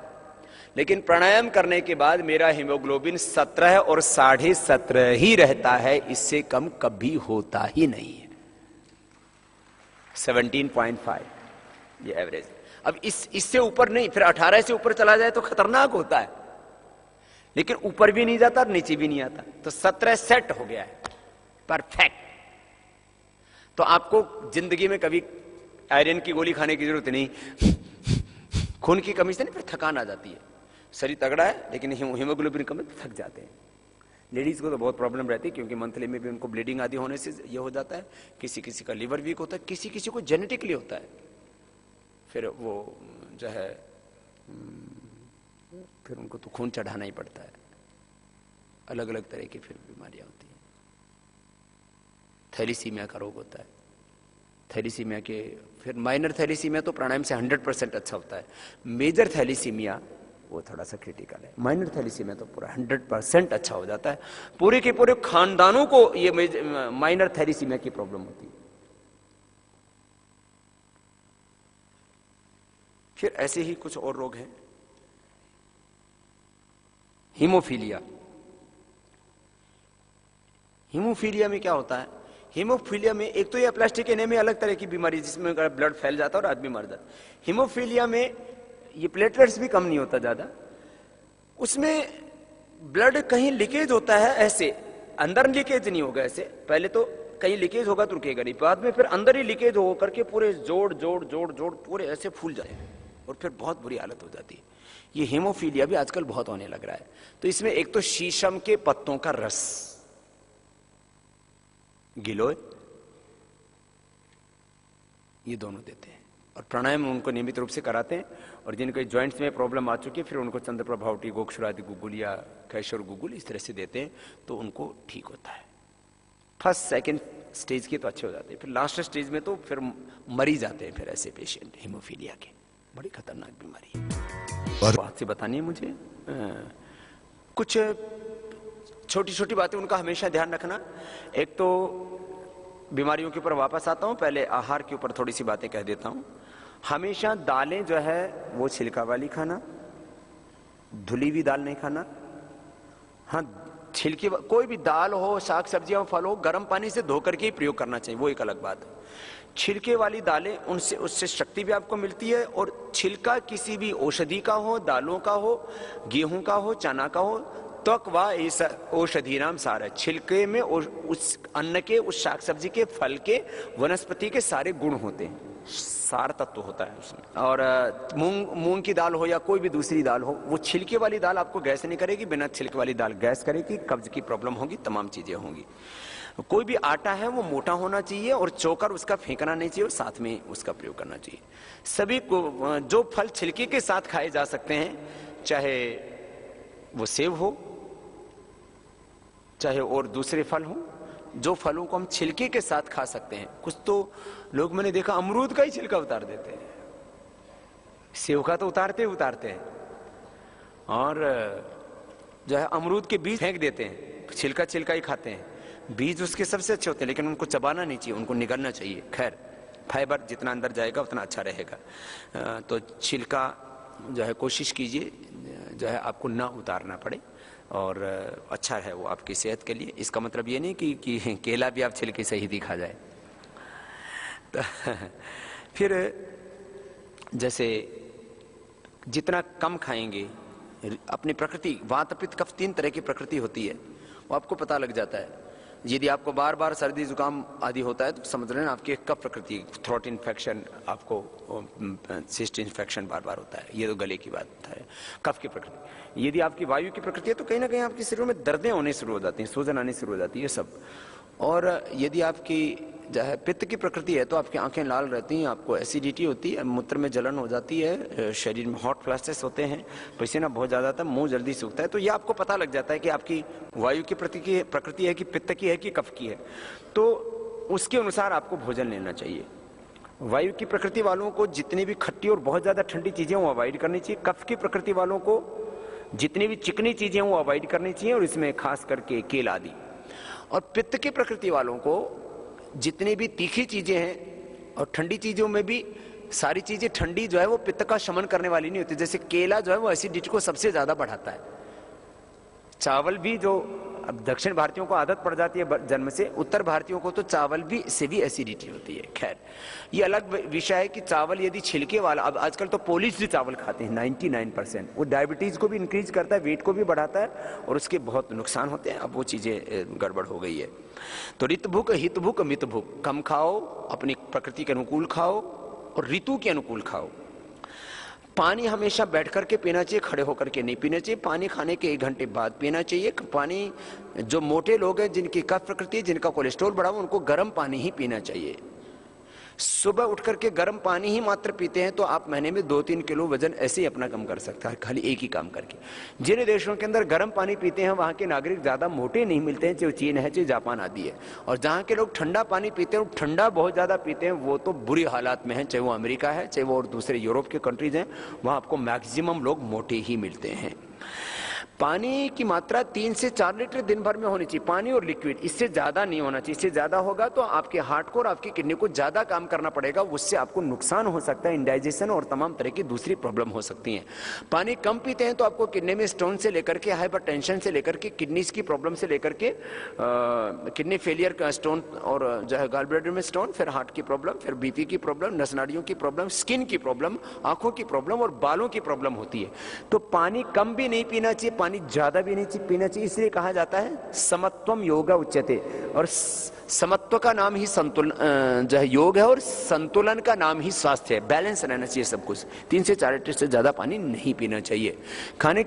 लेकिन प्राणायाम करने के बाद मेरा हीमोग्लोबिन 17 और 17.5 ही रहता है, इससे कम कभी होता ही नहीं है। 17.5 ये एवरेज। अब इससे ऊपर नहीं, फिर 18 से ऊपर चला जाए तो खतरनाक होता है, लेकिन ऊपर भी नहीं जाता और नीचे भी नहीं आता, तो 17 सेट हो गया है, परफेक्ट। तो आपको जिंदगी में कभी आयरन की गोली खाने की जरूरत नहीं, खून की कमी से नहीं, फिर थकान आ जाती है, शरीर तगड़ा है लेकिन हीमोग्लोबिन कम है तो थक जाते हैं। लेडीज को तो बहुत प्रॉब्लम रहती है, क्योंकि मंथली में भी उनको ब्लीडिंग आदि होने से ये हो जाता है, किसी किसी का लीवर वीक होता है, किसी किसी को जेनेटिकली होता है, फिर वो जो है फिर उनको तो खून चढ़ाना ही पड़ता है, अलग अलग तरह की फिर बीमारियां होती हैं। थैलीसीमिया का रोग होता है, थैलीसीमिया के फिर माइनर थैलीसीमिया तो प्राणायाम से 100% अच्छा होता है, मेजर थैलीसीमिया वो थोड़ा सा क्रिटिकल है। माइनर थैलीसीमिया तो पूरा 100% अच्छा हो जाता है। पूरे के पूरे खानदानों को ये माइनर थैलीसीमिया की प्रॉब्लम होती है। फिर ऐसे ही कुछ और रोग हैं। हीमोफीलिया, हीमोफीलिया में क्या होता है, हीमोफीलिया में एक तो ये प्लास्टिक एनीमिया अलग तरह की बीमारी जिसमें ब्लड फैल जाता है और आदमी मर जाता है। हीमोफीलिया में ये प्लेटलेट्स भी कम नहीं होता ज्यादा, उसमें ब्लड कहीं लीकेज होता है, ऐसे अंदर लीकेज नहीं होगा, ऐसे पहले तो कहीं लीकेज होगा तो रुकेगा नहीं, बाद में फिर अंदर ही लीकेज हो करके पूरे जोड़ जोड़ जोड़ जोड़ पूरे ऐसे फूल जाए और फिर बहुत बुरी हालत हो जाती है। ये हीमोफीलिया भी आजकल बहुत होने लग रहा है। तो इसमें एक तो शीशम के पत्तों का रस, गिलोय, ये दोनों देते हैं और प्राणायाम उनको नियमित रूप से कराते हैं। और जिनके जॉइंट्स में प्रॉब्लम आ चुकी है फिर उनको चंद्र प्रभावटी, गोक्षुरादि गुगुल या कैशोर गुगुल इस तरह से देते हैं, तो उनको ठीक होता है। फर्स्ट सेकंड स्टेज के तो अच्छे हो जाते हैं, फिर लास्ट स्टेज में तो फिर मरी जाते हैं फिर ऐसे पेशेंट हीमोफीलिया के। बड़ी खतरनाक बीमारी है। बात से बतानी है मुझे, कुछ छोटी छोटी बातें उनका हमेशा ध्यान रखना। एक तो बीमारियों के ऊपर वापस आता हूं, पहले आहार के ऊपर थोड़ी सी बातें कह देता हूं। हमेशा दालें जो है वो छिलका वाली खाना, धुली हुई दाल नहीं खाना। हाँ, छिलके कोई भी दाल हो, साग सब्जियां, फल हो, गर्म पानी से धो करके ही प्रयोग करना चाहिए, वो एक अलग बात है। छिलके वाली दालें, उनसे उससे शक्ति भी आपको मिलती है, और छिलका किसी भी औषधि का हो, दालों का हो, गेहूं का हो, चना का हो, त्वक व इस औषधि नाम सार है। छिलके में उस अन्न के, उस साग सब्जी के, फल के, वनस्पति के सारे गुण होते हैं, सार तत्व होता है उसमें। और मूंग की दाल हो या कोई भी दूसरी दाल हो, वो छिलके वाली दाल आपको गैस नहीं करेगी, बिना छिलके वाली दाल गैस करेगी, कब्ज की प्रॉब्लम होगी, तमाम चीजें होंगी। कोई भी आटा है वो मोटा होना चाहिए और चोकर उसका फेंकना नहीं चाहिए और साथ में उसका प्रयोग करना चाहिए। सभी को जो फल छिलके के साथ खाए जा सकते हैं, चाहे वो सेब हो, चाहे और दूसरे फल हो, जो फलों को हम छिलके के साथ खा सकते हैं। कुछ तो लोग मैंने देखा अमरूद का ही छिलका उतार देते हैं, सेब का तो उतारते हैं, और जो है अमरूद के बीज फेंक देते हैं, छिलका छिलका ही खाते हैं। बीज उसके सबसे अच्छे होते हैं, लेकिन उनको चबाना नहीं चाहिए, उनको निगलना चाहिए। खैर, फाइबर जितना अंदर जाएगा उतना अच्छा रहेगा। तो छिलका जो है कोशिश कीजिए जो है आपको ना उतारना पड़े, और अच्छा है वो आपकी सेहत के लिए। इसका मतलब ये नहीं कि केला भी आप छिलके से ही दिखा जाए। तो फिर जैसे जितना कम खाएंगे, अपनी प्रकृति, वात पित्त कफ 3 तरह की प्रकृति होती है, वो आपको पता लग जाता है। यदि आपको बार बार सर्दी जुकाम आदि होता है तो समझ लेना आपकी कफ प्रकृति, थ्रोट इन्फेक्शन, आपको सिस्ट इन्फेक्शन बार बार होता है, ये तो गले की बात है, कफ की प्रकृति। यदि आपकी वायु की प्रकृति है तो कहीं ना कहीं आपके शरीर में दर्दें होने शुरू हो जाती हैं, सूजन आनी शुरू हो जाती है, ये सब। और यदि आपकी जो है पित्त की प्रकृति है तो आपकी आंखें लाल रहती हैं, आपको एसिडिटी होती है, मूत्र में जलन हो जाती है, शरीर में हॉट फ्लैशेस होते हैं, पसीना बहुत ज्यादा आता है, मुंह जल्दी सूखता है। तो ये आपको पता लग जाता है कि आपकी वायु की प्रकृति है कि पित्त की है कि कफ की है। तो उसके अनुसार आपको भोजन लेना चाहिए। वायु की प्रकृति वालों को जितनी भी खट्टी और बहुत ज्यादा ठंडी चीजें वो अवॉइड करनी चाहिए। कफ की प्रकृति वालों को जितनी भी चिकनी चीजें वो अवॉइड करनी चाहिए, और इसमें खास करके केल आदि। और पित्त की प्रकृति वालों को जितनी भी तीखी चीजें हैं, और ठंडी चीजों में भी सारी चीजें ठंडी जो है वो पित्त का शमन करने वाली नहीं होती। जैसे केला जो है वो एसिडिटी को सबसे ज्यादा बढ़ाता है। चावल भी, जो अब दक्षिण भारतीयों को आदत पड़ जाती है जन्म से, उत्तर भारतीयों को तो चावल भी से भी एसिडिटी होती है। खैर ये अलग विषय है कि चावल यदि छिलके वाला, अब आजकल तो पॉलिश्ड चावल खाते हैं 99%, वो डायबिटीज को भी इंक्रीज करता है, वेट को भी बढ़ाता है, और उसके बहुत नुकसान होते हैं। अब वो चीजें गड़बड़ हो गई है। तो ऋतभुक, हितभुक, मितभुक, कम खाओ, अपनी प्रकृति के अनुकूल खाओ और ऋतु के अनुकूल खाओ। पानी हमेशा बैठ करके पीना चाहिए, खड़े होकर के नहीं पीना चाहिए। पानी खाने के 1 घंटे बाद पीना चाहिए। पानी, जो मोटे लोग हैं जिनकी कफ प्रकृति है, जिनका कोलेस्ट्रॉल बढ़ा हुआ, उनको गर्म पानी ही पीना चाहिए। सुबह उठ करके गर्म पानी ही मात्र पीते हैं तो आप महीने में 2-3 किलो वजन ऐसे ही अपना कम कर सकता है, खाली एक ही काम करके। जिन देशों के अंदर गर्म पानी पीते हैं वहां के नागरिक ज्यादा मोटे नहीं मिलते हैं, चाहे चीन है चाहे जापान आदि है। और जहां के लोग ठंडा पानी पीते हैं, ठंडा बहुत ज्यादा पीते हैं, वो तो बुरी हालात में है, चाहे वो अमेरिका है चाहे वो और दूसरे यूरोप के कंट्रीज हैं, वहां आपको मैक्सिमम लोग मोटे ही मिलते हैं। पानी की मात्रा 3 से 4 लीटर दिन भर में होनी चाहिए, पानी और लिक्विड, इससे ज्यादा नहीं होना चाहिए। इससे ज्यादा होगा तो आपके हार्ट को और आपकी किडनी को ज्यादा काम करना पड़ेगा, उससे आपको नुकसान हो सकता है, इंडाइजेशन और तमाम तरह की दूसरी प्रॉब्लम हो सकती हैं। पानी कम पीते हैं तो आपको किडनी में स्टोन से लेकर के हाइपरटेंशन से लेकर के किडनीज की प्रॉब्लम से लेकर के किडनी फेलियर का स्टोन, और जो है गॉल ब्लैडर में स्टोन, फिर हार्ट की प्रॉब्लम, फिर बीपी की प्रॉब्लम, नस नाड़ियों की प्रॉब्लम, स्किन की प्रॉब्लम, आंखों की प्रॉब्लम और बालों की प्रॉब्लम होती है। तो पानी कम भी नहीं पीना चाहिए, पानी ज्यादा भी नहीं पीना चाहिए। इसलिए कहा जाता है समत्वम योगा उच्यते, और समत्व का नाम ही संतुलन जो है योग है, और संतुलन का नाम ही स्वास्थ्य है। बैलेंस रहना चाहिए सब कुछ। 3 से 4 लीटर से ज्यादा पानी नहीं पीना चाहिए। खाने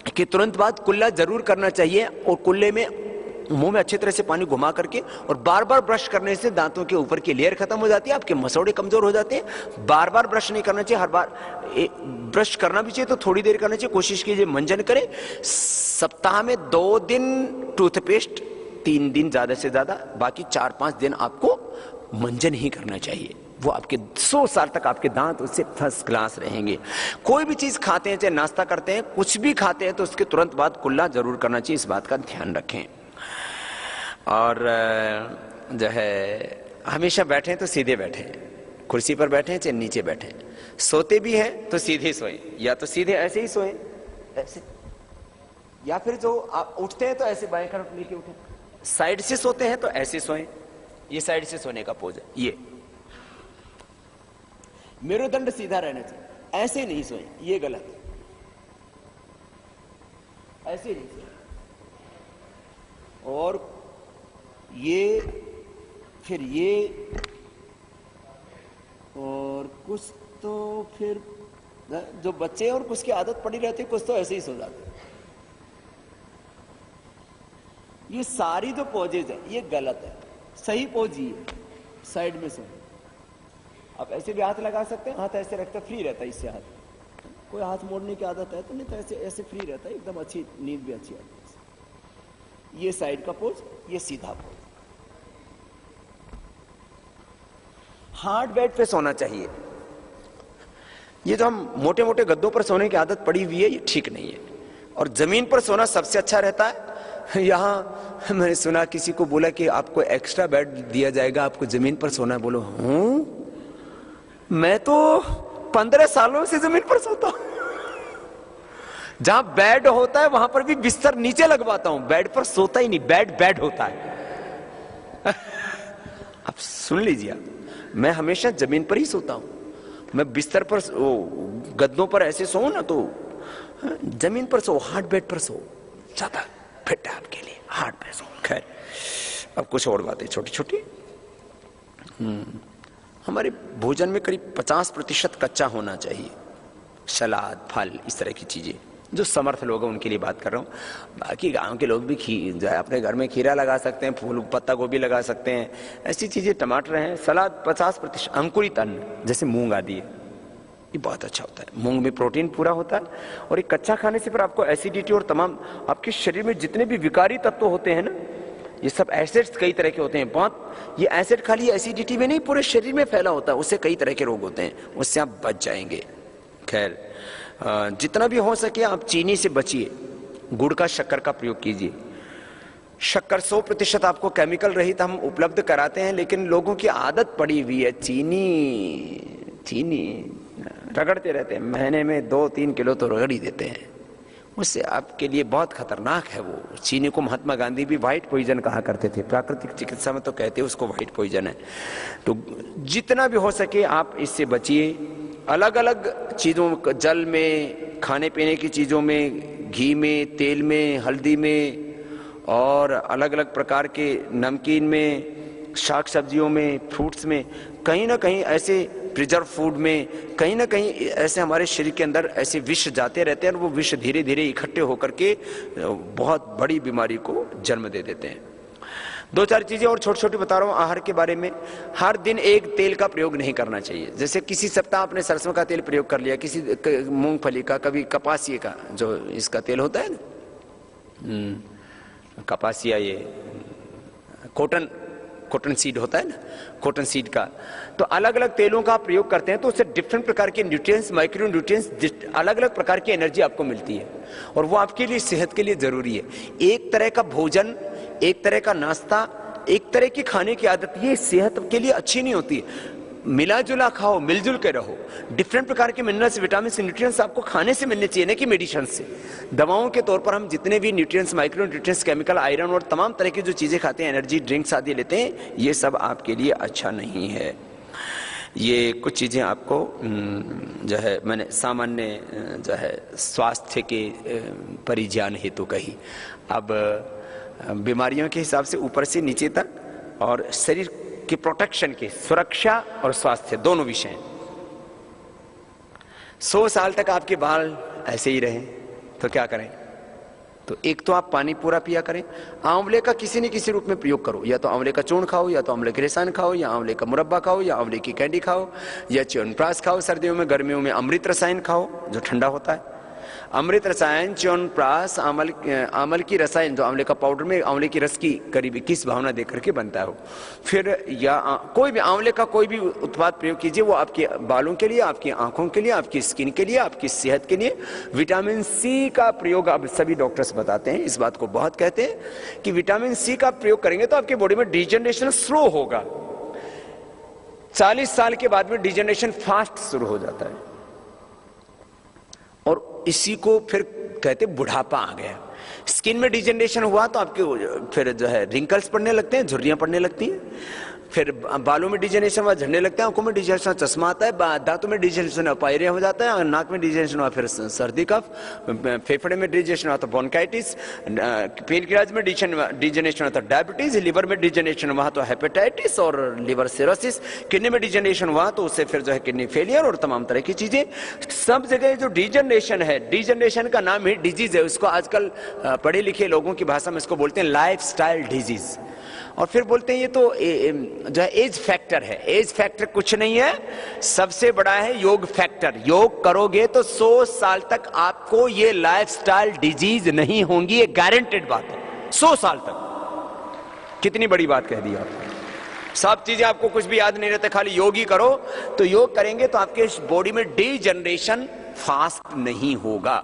के तुरंत बाद कुल्ला जरूर करना चाहिए, और कुल्ले में मुंह में अच्छी तरह से पानी घुमा करके, और बार बार ब्रश करने से दांतों के ऊपर की लेयर खत्म हो जाती है, आपके मसौड़े कमजोर हो जाते हैं। बार बार ब्रश नहीं करना चाहिए, हर बार ब्रश करना भी चाहिए तो थोड़ी देर करना चाहिए। कोशिश कीजिए मंजन करें। सप्ताह में 2 दिन टूथपेस्ट, 3 दिन ज्यादा से ज्यादा, बाकी 4-5 दिन आपको मंजन ही करना चाहिए। वो आपके 100 साल तक आपके दांत उससे फर्स्ट क्लास रहेंगे। कोई भी चीज खाते हैं, चाहे नाश्ता करते हैं, कुछ भी खाते हैं, तो उसके तुरंत बाद कुल्ला जरूर करना चाहिए। इस बात का ध्यान रखें। और जो है हमेशा बैठे तो सीधे बैठे, कुर्सी पर बैठे चाहे नीचे बैठे। सोते भी हैं तो सीधे सोएं, या तो सीधे ऐसे ही सोएं, ऐसे, या फिर जो आप उठते हैं तो ऐसे बाएं तरफ लेके उठे। साइड से सोते हैं तो ऐसे सोएं, ये साइड से सोने का पोज है। ये मेरुदंड सीधा रहना चाहिए, ऐसे नहीं सोएं, ये गलत है, ऐसे नहीं सोएं। और ये, फिर ये, और कुछ तो फिर जो बच्चे और कुछ की आदत पड़ी रहती है, कुछ तो ऐसे ही सो जाते हैं। ये सारी जो पोजेज है ये गलत है। सही पोज ही है, साइड में सो। आप ऐसे भी हाथ लगा सकते हैं, हाथ ऐसे रखते फ्री रहता है, इससे हाथ, कोई हाथ मोड़ने की आदत है तो नहीं, तो ऐसे ऐसे फ्री रहता है, एकदम अच्छी नींद भी अच्छी आती है। ये साइड का पोज, ये सीधा पोज। हार्ड बेड पे सोना चाहिए। ये जो हम मोटे मोटे गद्दों पर सोने की आदत पड़ी हुई है, ये ठीक नहीं है। और जमीन पर सोना सबसे अच्छा रहता है। यहां मैंने सुना किसी को बोला कि आपको एक्स्ट्रा बेड दिया जाएगा, आपको जमीन पर सोना है। बोलो हूं, मैं तो 15 सालों से जमीन पर सोता हूं। जहां बेड होता है वहां पर भी बिस्तर नीचे लगवाता हूं, बेड पर सोता ही नहीं, बेड होता है। अब सुन लीजिए आप, मैं हमेशा जमीन पर ही सोता हूं। मैं बिस्तर पर गद्दों पर ऐसे सोऊं ना, तो जमीन पर सो, हार्ड बेड पर सो, ज्यादा फिट है आपके लिए। हार्ड पैसों। खैर, अब कुछ और बातें छोटी छोटी। हमारे भोजन में करीब 50% कच्चा होना चाहिए, सलाद, फल, इस तरह की चीजें। जो समर्थ लोग हैं उनके लिए बात कर रहा हूँ। बाकी गांव के लोग भी जो है अपने घर में खीरा लगा सकते हैं, फूल पत्ता गोभी लगा सकते हैं, ऐसी चीजें, टमाटर हैं, सलाद 50%। अंकुरित अन्न जैसे मूंग आदि है, ये बहुत अच्छा होता है। मूंग में प्रोटीन पूरा होता है, और ये कच्चा खाने से फिर आपको एसिडिटी और तमाम आपके शरीर में जितने भी विकारी तत्व होते हैं ना, ये सब एसिड्स कई तरह के होते हैं। बहुत ये एसिड खाली एसिडिटी में नहीं, पूरे शरीर में फैला होता है, उससे कई तरह के रोग होते हैं, उससे आप बच जाएंगे। खैर, जितना भी हो सके आप चीनी से बचिए, गुड़ का, शक्कर का प्रयोग कीजिए। शक्कर 100% आपको केमिकल रहित हम उपलब्ध कराते हैं, लेकिन लोगों की आदत पड़ी हुई है चीनी रगड़ते रहते हैं, महीने में 2-3 किलो तो रगड़ ही देते हैं। उससे आपके लिए बहुत खतरनाक है वो चीनी को। महात्मा गांधी भी व्हाइट पॉइजन कहा करते थे, प्राकृतिक चिकित्सा में तो कहते हैं उसको व्हाइट पॉइजन है। तो जितना भी हो सके आप इससे बचिए। अलग अलग चीज़ों, जल में, खाने पीने की चीज़ों में, घी में, तेल में, हल्दी में, और अलग अलग प्रकार के नमकीन में, शाक सब्जियों में, फ्रूट्स में, कहीं ना कहीं ऐसे प्रिजर्व फूड में, कहीं ना कहीं ऐसे हमारे शरीर के अंदर ऐसे विष जाते रहते हैं, और वो विष धीरे धीरे इकट्ठे होकर के बहुत बड़ी बीमारी को जन्म दे देते हैं। 2-4 चीजें और छोटी छोटी बता रहा हूँ आहार के बारे में। हर दिन एक तेल का प्रयोग नहीं करना चाहिए। जैसे किसी सप्ताह आपने सरसों का तेल प्रयोग कर लिया, किसी मूंगफली का, कभी कपासिया का, जो इसका तेल होता है ना, कपासिया, ये कॉटन सीड होता है ना, कॉटन सीड का। तो अलग अलग तेलों का आप प्रयोग करते हैं तो उससे डिफरेंट प्रकार के न्यूट्रिएंट्स, माइक्रो न्यूट्रिएंट्स, अलग अलग प्रकार की एनर्जी आपको मिलती है, और वो आपके लिए, सेहत के लिए जरूरी है। एक तरह का भोजन, एक तरह का नाश्ता, एक तरह की खाने की आदत, ये सेहत के लिए अच्छी नहीं होती। मिला जुला खाओ, मिलजुल के रहो। डिफरेंट प्रकार के मिनरल्स, विटामिन, न्यूट्रिएंट्स आपको खाने से मिलने चाहिए, ना कि मेडिसिन से। दवाओं के तौर पर हम जितने भी nutrients, micro nutrients, chemical, iron और तमाम तरह की जो चीजें खाते हैं, एनर्जी ड्रिंक्स आदि लेते हैं, ये सब आपके लिए अच्छा नहीं है। ये कुछ चीजें आपको जो है मैंने सामान्य जो है स्वास्थ्य के परिज्ञान हेतु कही। अब बीमारियों के हिसाब से ऊपर से नीचे तक, और शरीर की प्रोटेक्शन के, सुरक्षा और स्वास्थ्य दोनों विषय। 100 साल तक आपके बाल ऐसे ही रहे तो क्या करें? तो एक तो आप पानी पूरा पिया करें। आंवले का किसी न किसी रूप में प्रयोग करो, या तो आंवले का चूर्ण खाओ, या तो आंवले के रसान खाओ, या आंवले का मुरब्बा खाओ, या आंवले की कैंडी खाओ, या च्यवनप्राश खाओ सर्दियों में। गर्मियों में अमृत रसायन खाओ जो ठंडा होता है। अमृत रसायन, च्यवनप्राश, आंवल की रसायन जो आंवले का पाउडर में आंवले की रस की करीब 21 भावना देकर के बनता है। फिर या कोई भी आंवले का कोई भी उत्पाद प्रयोग कीजिए, वो आपके बालों के लिए, आपकी आंखों के लिए, आपकी स्किन के लिए, आपकी सेहत के लिए। विटामिन सी का प्रयोग अब सभी डॉक्टर्स बताते हैं, इस बात को बहुत कहते हैं कि विटामिन सी का प्रयोग करेंगे तो आपके बॉडी में डिजनरेशन स्लो होगा। 40 साल के बाद में डिजनरेशन फास्ट शुरू हो जाता है, और इसी को फिर कहते बुढ़ापा आ गया। स्किन में डिजनरेशन हुआ तो आपके फिर जो है रिंकल्स पड़ने लगते हैं, झुर्रियां पड़ने लगती हैं। फिर बालों में डिजनरेशन हुआ, झड़ने लगते हैं। आंखों में डिजनरेशन, चश्मा आता है। दांतों में डिजनरेशन हुआ, पायरिया हो जाता है। नाक में डिजनरेशन हुआ, फिर सर्दी कफ। फेफड़े में डिजनरेशन हुआ तो ब्रोंकाइटिस। पेनक्रियाज में डिजनरेशन हुआ तो डायबिटीज। लिवर में डिजनरेशन हुआ तो हेपेटाइटिस और लिवर सिरोसिस। किडनी में डिजनरेशन हुआ तो उससे फिर जो है किडनी फेलियर और तमाम तरह की चीजें। सब जगह जो डिजनरेशन है, डिजनरेशन का नाम ही डिजीज है। उसको आजकल पढ़े लिखे लोगों की भाषा में इसको बोलते हैं लाइफ स्टाइल डिजीज, और फिर बोलते हैं ये तो जो है एज फैक्टर है। एज फैक्टर कुछ नहीं है, सबसे बड़ा है योग फैक्टर। योग करोगे तो 100 साल तक आपको ये लाइफस्टाइल डिजीज नहीं होंगी, ये गारंटेड बात है। 100 साल तक। कितनी बड़ी बात कह दी आपने। सब चीजें आपको कुछ भी याद नहीं रहता, खाली योग ही करो। तो योग करेंगे तो आपके बॉडी में डिजनरेशन फास्ट नहीं होगा।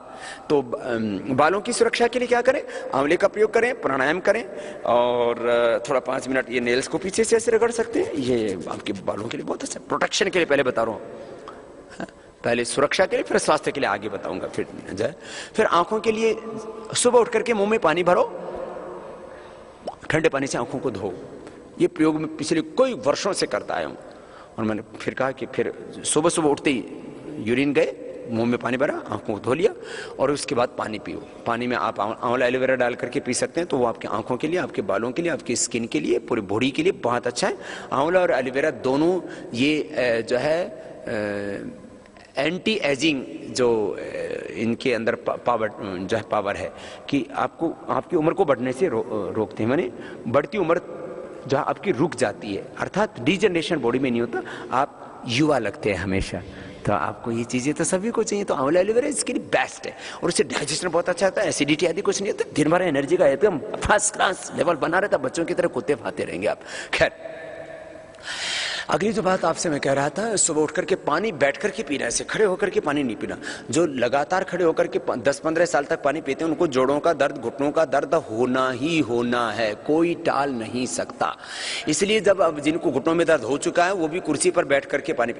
तो बालों की सुरक्षा के लिए क्या करें? आंवले का प्रयोग करें, प्राणायाम करें, और थोड़ा 5 मिनट ये नेल्स को पीछे से ऐसे रगड़ सकते हैं। ये आपके बालों के लिए बहुत अच्छा। प्रोटेक्शन के लिए पहले बता रहा हूं, पहले सुरक्षा के लिए, फिर स्वास्थ्य के लिए आगे बताऊंगा। फिर आंखों के लिए सुबह उठ करके मुंह में पानी भरो, ठंडे पानी से आंखों को धो। ये प्रयोग मैं पिछले कई वर्षों से करता आया हूं। और मैंने फिर कहा कि फिर सुबह सुबह उठते ही यूरिन गए, मुंह में पानी भरा, आंखों को धो लिया और उसके बाद पानी पियो। पानी में आप आंवला एलोवेरा डाल करके पी सकते हैं, तो वो आपकी आंखों के लिए, आपके बालों के लिए, आपकी स्किन के लिए, पूरी बॉडी के लिए बहुत अच्छा है। आंवला और एलोवेरा दोनों ये जो है एंटी एजिंग जो इनके अंदर पावर जो है पावर है कि आपको आपकी उम्र को बढ़ने से रोकते हैं, माने बढ़ती उम्र जो आपकी रुक जाती है, अर्थात डिजनरेशन बॉडी में नहीं होता, आप युवा लगते हैं हमेशा। तो आपको ये चीजें तो सभी को चाहिए, तो आंवला एलोवेरा इसके लिए बेस्ट है और उससे डाइजेशन बहुत अच्छा होता है, एसिडिटी आदि कुछ नहीं होता, दिन भर एनर्जी का एकदम फर्स्ट क्लास लेवल बना रहता, बच्चों की तरह कुत्ते भाते रहेंगे आप। खैर, अगली जो बात आपसे मैं कह रहा था, सुबह उठ करके पानी बैठ करके पीना, ऐसे खड़े होकर के पानी नहीं पीना। जो लगातार खड़े होकर के 10-15 साल तक पानी पीते हैं उनको जोड़ों का दर्द, घुटनों का दर्द होना ही होना है, कोई टाल नहीं सकता। इसलिए जब अब जिनको घुटनों में दर्द हो चुका है वो भी कुर्सी पर बैठ करके पानी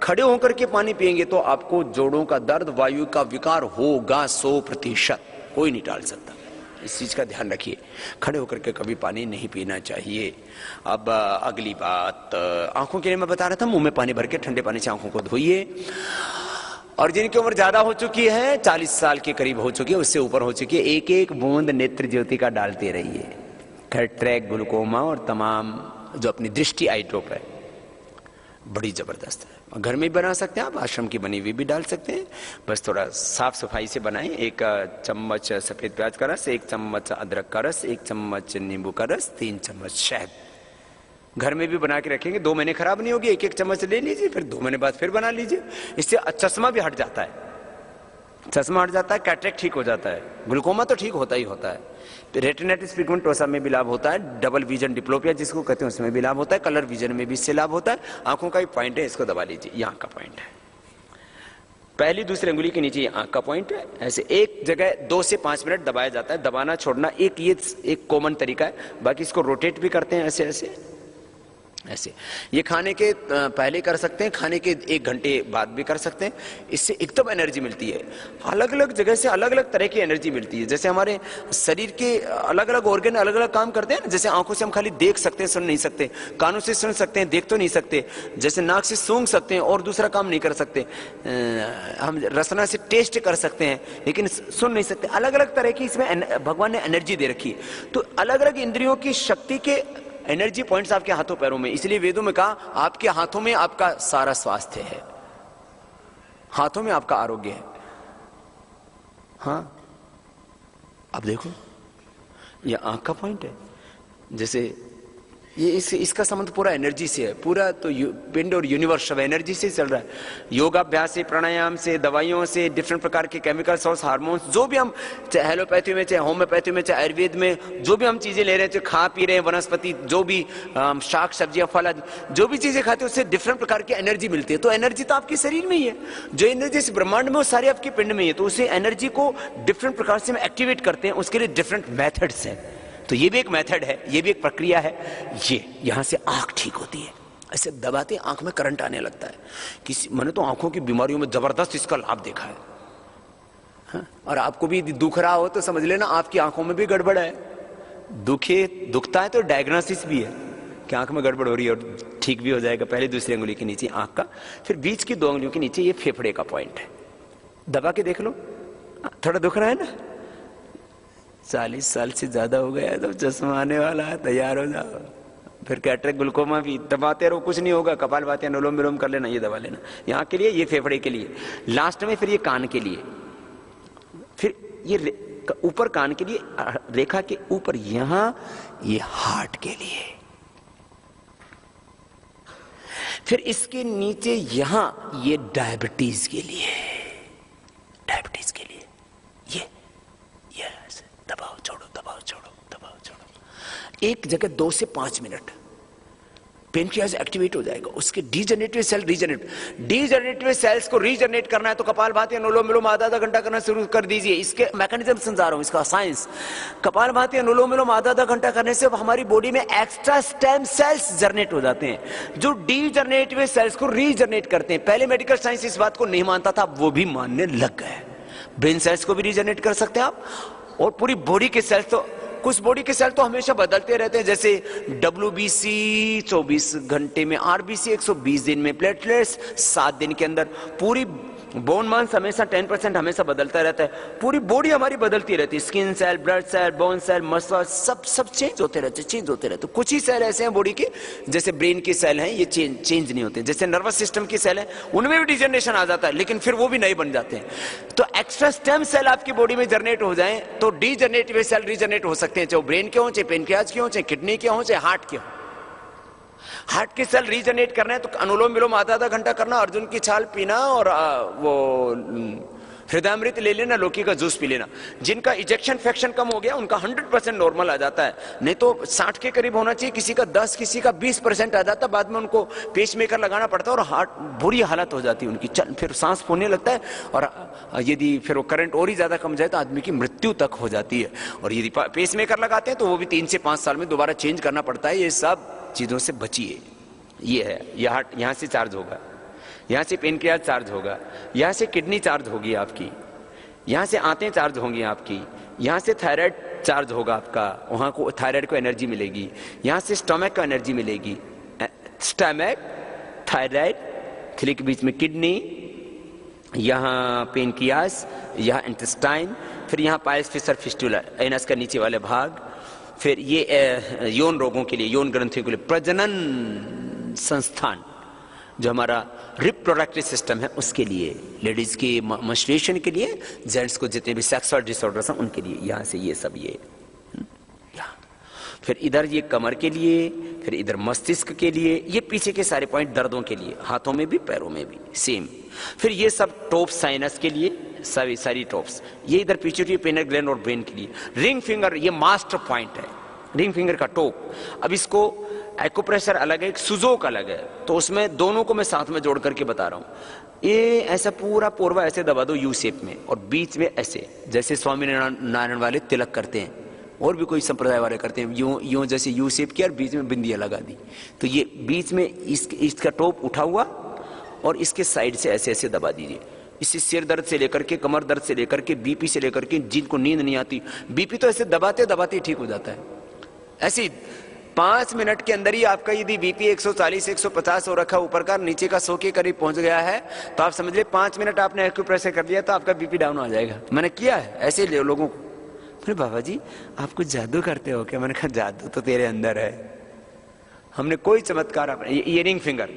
खड़े होकर के पानी पिएंगे तो आपको जोड़ों का दर्द, वायु का विकार होगा 100%, कोई नहीं टाल सकता। इस चीज का ध्यान रखिए, खड़े होकर के कभी पानी नहीं पीना चाहिए। अब अगली बात, आंखों के लिए मैं बता रहा था, मुंह में पानी भर के ठंडे पानी से आंखों को धोइए। और जिनकी उम्र ज्यादा हो चुकी है, 40 साल के करीब हो चुकी है, उससे ऊपर हो चुकी है, एक एक बूंद नेत्र ज्योति का डालते रहिए। कैटरेक्ट, ग्लूकोमा और तमाम जो अपनी दृष्टि आई ड्रॉप है, बड़ी जबरदस्त है। घर में भी बना सकते हैं आप, आश्रम की बनी हुई भी डाल सकते हैं, बस थोड़ा साफ सफाई से बनाएं। 1 चम्मच सफेद प्याज का रस, 1 चम्मच अदरक का रस, 1 चम्मच नींबू का रस, 3 चम्मच शहद। घर में भी बना के रखेंगे, 2 महीने खराब नहीं होगी, 1-1 चम्मच ले लीजिए, फिर 2 महीने बाद फिर बना लीजिए। इससे चश्मा भी हट जाता है, चश्मा हट जाता है, कैटरेक्ट ठीक हो जाता है, ग्लूकोमा तो ठीक होता ही होता है, रेटिनाइटिस पिगमेंटोसा में भी लाभ होता है, डबल विजन डिप्लोपिया जिसको कहते हैं उसमें भी लाभ होता है, कलर विजन में भी इससे लाभ होता है। आंखों का एक पॉइंट है, इसको दबा लीजिए, यहाँ का पॉइंट है, पहली दूसरी अंगुली के नीचे आंख का पॉइंट है। ऐसे एक जगह 2 से 5 मिनट दबाया जाता है, दबाना छोड़ना एक कॉमन तरीका है, बाकी इसको रोटेट भी करते हैं ऐसे ऐसे ऐसे। ये खाने के पहले कर सकते हैं, खाने के 1 घंटे बाद भी कर सकते हैं, इससे एकदम एनर्जी मिलती है। अलग अलग जगह से अलग अलग तरह की एनर्जी मिलती है, जैसे हमारे शरीर के अलग अलग ऑर्गन अलग अलग काम करते हैं ना, जैसे आंखों से हम खाली देख सकते हैं, सुन नहीं सकते, कानों से सुन सकते हैं, देख तो नहीं सकते, जैसे नाक से सूंघ सकते हैं और दूसरा काम नहीं कर सकते, हम रसना से टेस्ट कर सकते हैं लेकिन सुन नहीं सकते। अलग अलग तरह की इसमें भगवान ने एनर्जी दे रखी है। तो अलग अलग इंद्रियों की शक्ति के एनर्जी पॉइंट्स आपके हाथों पैरों में, इसलिए वेदों में कहा आपके हाथों में आपका सारा स्वास्थ्य है, हाथों में आपका आरोग्य है। हाँ, अब देखो ये आंख का पॉइंट है, जैसे ये इसका संबंध पूरा एनर्जी से है, पूरा तो पिंड और यूनिवर्स सब एनर्जी से चल रहा है। योगाभ्यास से, प्राणायाम से, दवाइयों से, डिफरेंट प्रकार के केमिकल्स और हार्मोन्स, जो भी हम चाहे एलोपैथी में, चाहे होम्योपैथी में, चाहे आयुर्वेद में, जो भी हम चीजें ले रहे हैं, खा पी रहे हैं, वनस्पति जो भी शाक सब्जियां फल आदि जो भी चीजें खाते हैं उससे डिफरेंट प्रकार की एनर्जी मिलती है। तो एनर्जी तो आपके शरीर में ही है, जो एनर्जी इस ब्रह्मांड में वो सारी आपके पिंड में ही है। तो उसे एनर्जी को डिफरेंट प्रकार से हम एक्टिवेट करते हैं, उसके लिए डिफरेंट मेथड्स हैं। तो ये भी एक मेथड है, ये भी एक प्रक्रिया है। ये यहां से आंख ठीक होती है, ऐसे दबाते आंख में करंट आने लगता है। किसी मैंने तो आंखों की बीमारियों में जबरदस्त इसका लाभ देखा है। हाँ? और आपको भी दुख रहा हो तो समझ लेना आपकी आंखों में भी गड़बड़ है। दुखता है तो डायग्नोसिस भी है कि आंख में गड़बड़ हो रही है, और ठीक भी हो जाएगा। पहले दूसरी अंगुली के नीचे आंख का, फिर बीच की 2 अंगुलियों के नीचे ये फेफड़े का पॉइंट है। दबा के देख लो, थोड़ा दुख रहा है ना, 40 साल से ज्यादा हो गया तो चश्मा आने वाला है, तैयार हो जाओ। फिर कैटरेक्ट, ग्लूकोमा भी दबाते रहो, कुछ नहीं होगा। कपालभाति, अनुलोम विलोम कर लेना, ये दबा लेना, यहाँ के लिए, ये फेफड़े के लिए, लास्ट में फिर ये कान के लिए, फिर ये ऊपर कान के लिए, रेखा के ऊपर यहां ये हार्ट के लिए, फिर इसके नीचे यहां ये डायबिटीज के लिए, डायबिटीज के लिए ये दबाओ छोड़ो, दबाओ छोड़ो, दबाओ छोड़ो। एक जगह 2 से 5 मिनट पेनक्रियाज एक्टिवेट हो जाएगा, उसके डीजनरेटिव सेल डीजनरेटिव सेल्स को रीजनरेट करना है तो कपालभाति, अनुलोम विलोम आधा घंटा करना शुरू कर दीजिए। इसके मैकेनिज्म समझा रहा हूं, इसका साइंस। कपालभाति, अनुलोम विलोम आधा घंटा करने से हमारी बॉडी में एक्स्ट्रा स्टेम सेल्स जनरेट हो जाते हैं, जो डीजनरेटिव सेल्स को रीजनरेट करते हैं। पहले मेडिकल साइंस इस बात को नहीं मानता था, वो भी मानने लग गए। ब्रेन सेल्स को भी रीजनरेट कर सकते हैं आप, और पूरी बॉडी के सेल्स, तो कुछ बॉडी के सेल तो हमेशा बदलते रहते हैं, जैसे WBC 24 घंटे में, RBC 120 दिन में, प्लेटलेट्स 7 दिन के अंदर, पूरी बोन मांस हमेशा 10% हमेशा बदलता रहता है, पूरी बॉडी हमारी बदलती रहती है, skin cell, blood cell, bone cell, muscle, सब चेंज होते रहते। कुछ ही सेल ऐसे हैं बॉडी के, जैसे ब्रेन की सेल हैं, ये चेंज नहीं होते। जैसे नर्वस सिस्टम की सेल है, उनमें भी डिजनरेशन आ जाता है, लेकिन फिर वो भी नए बन जाते हैं। तो एक्स्ट्रा स्टेम सेल आपकी बॉडी में जनरेट हो जाए तो डीजनरेटिव सेल रीजनरेट हो सकते हैं, चाहे ब्रेन के हो, चाहे पेनक्रियाज के हो, चाहे किडनी के हो, चाहे हार्ट के हो। हार्ट के सेल रीजनरेट करना है तो अनुलोम विलोम आधा घंटा करना, अर्जुन की छाल पीना और वो हृदयामृत ले लेना, लौकी का जूस पी लेना। जिनका इजेक्शन फ्रैक्शन कम हो गया उनका 100% नॉर्मल आ जाता है, नहीं तो 60 के करीब होना चाहिए, किसी का 10, किसी का 20% आ जाता है। बाद में उनको पेसमेकर लगाना पड़ता है और हार्ट बुरी हालत हो जाती है उनकी, फिर सांस फूलने लगता है, और यदि फिर वो करंट और ही ज्यादा कम जाए तो आदमी की मृत्यु तक हो जाती है। और यदि पेसमेकर लगाते हैं तो वो भी 3 से 5 साल में दोबारा चेंज करना पड़ता है। ये सब चीजों से बचिए। ये है, ये हार्ट यहां से चार्ज होगा, यहां से पेनक्रियाज चार्ज होगा, यहां से किडनी चार्ज होगी आपकी, यहां से आंतें चार्ज होंगी आपकी, यहां से थायराइड चार्ज होगा आपका, वहां को थायराइड को एनर्जी मिलेगी, यहां से स्टमक को एनर्जी मिलेगी, स्टमक, थायराइड, थिली के बीच में किडनी, यहां पेनक्रियाज, यहां इंटेस्टाइन, फिर यहां पाइल्स, फिशर, फिस्टुला, एनस का नीचे वाले भाग, फिर ये यौन रोगों के लिए, यौन ग्रंथियों के लिए, प्रजनन संस्थान जो हमारा रिप्रोडक्टिव सिस्टम है उसके लिए, लेडीज के मेंस्ट्रुएशन के लिए, जेंट्स को जितने भी सेक्सुअल डिसऑर्डर्स हैं उनके लिए, यहां से ये सब ये फिर इधर ये कमर के लिए, फिर इधर मस्तिष्क के लिए, ये पीछे के सारे पॉइंट दर्दों के लिए, हाथों में भी पैरों में भी सेम। फिर ये सब टॉप्स साइनस के लिए, सारी टॉप्स, ये इधर पिट्यूटरी, पेनल ग्लैंड और ब्रेन के लिए। रिंग फिंगर ये मास्टर पॉइंट है, रिंग फिंगर का टॉप। अब इसको एक्यूप्रेशर अलग है, एक सुजोक अलग है, तो उसमें दोनों को मैं साथ में जोड़ करके बता रहा हूं। ये ऐसा पूरा पोरवा ऐसे दबा दो यू शेप में, और बीच में ऐसे, जैसे स्वामी नारायण वाले तिलक करते हैं, और भी कोई संप्रदाय वाले करते हैं, यूं जैसे यू शेप किया और बीच में बिंदियां लगा दी। तो ये बीच में इसका टॉप उठा हुआ और इसके साइड से ऐसे ऐसे दबा दीजिए। इससे सिर दर्द से लेकर के, कमर दर्द से लेकर के, बीपी से लेकर के, जिनको नींद नहीं आती, बीपी तो ऐसे दबाते दबाते ठीक हो जाता है। ऐसे 5 मिनट के अंदर ही आपका यदि बीपी 140 150 हो रखा, ऊपर का नीचे का 100 के करीब पहुंच गया है, तो आप समझ ले 5 मिनट आपने एक्यूप्रेशर कर लिया तो आपका बीपी डाउन हो जाएगा। मैंने किया है ऐसे लोगों को। फिर बाबा जी आप कुछ जादू करते हो क्या? मैंने कहा जादू तो तेरे अंदर है, हमने कोई चमत्कार। ये रिंग फिंगर,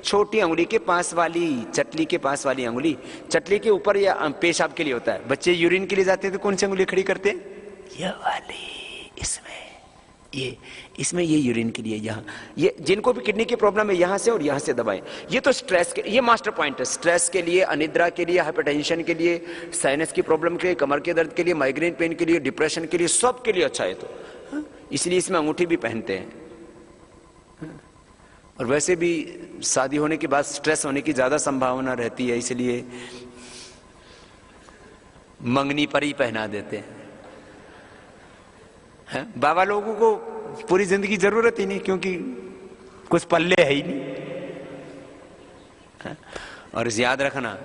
छोटी अंगुली के पास वाली, चटली के पास वाली अंगुली, चटली के ऊपर या पेशाब के लिए होता है। बच्चे यूरिन के लिए जाते हैं तो कौन सी अंगुली खड़ी करते हैं? ये वाली, इसमें ये यूरिन के लिए, यहाँ ये जिनको भी किडनी की प्रॉब्लम है यहाँ से और यहाँ से दबाएं। ये तो स्ट्रेस के, ये मास्टर पॉइंट है, स्ट्रेस के लिए, अनिद्रा के लिए, हाइपरटेंशन के लिए, साइनस की प्रॉब्लम के लिए, कमर के दर्द के लिए, माइग्रेन पेन के लिए, डिप्रेशन के लिए, सब के लिए अच्छा है। तो इसलिए इसमें अंगूठी भी पहनते हैं। और वैसे भी शादी होने के बाद स्ट्रेस होने की ज्यादा संभावना रहती है, इसलिए मंगनी पर ही पहना देते हैं। बाबा लोगों को पूरी जिंदगी जरूरत ही नहीं, क्योंकि कुछ पल्ले है ही नहीं। और याद रखना,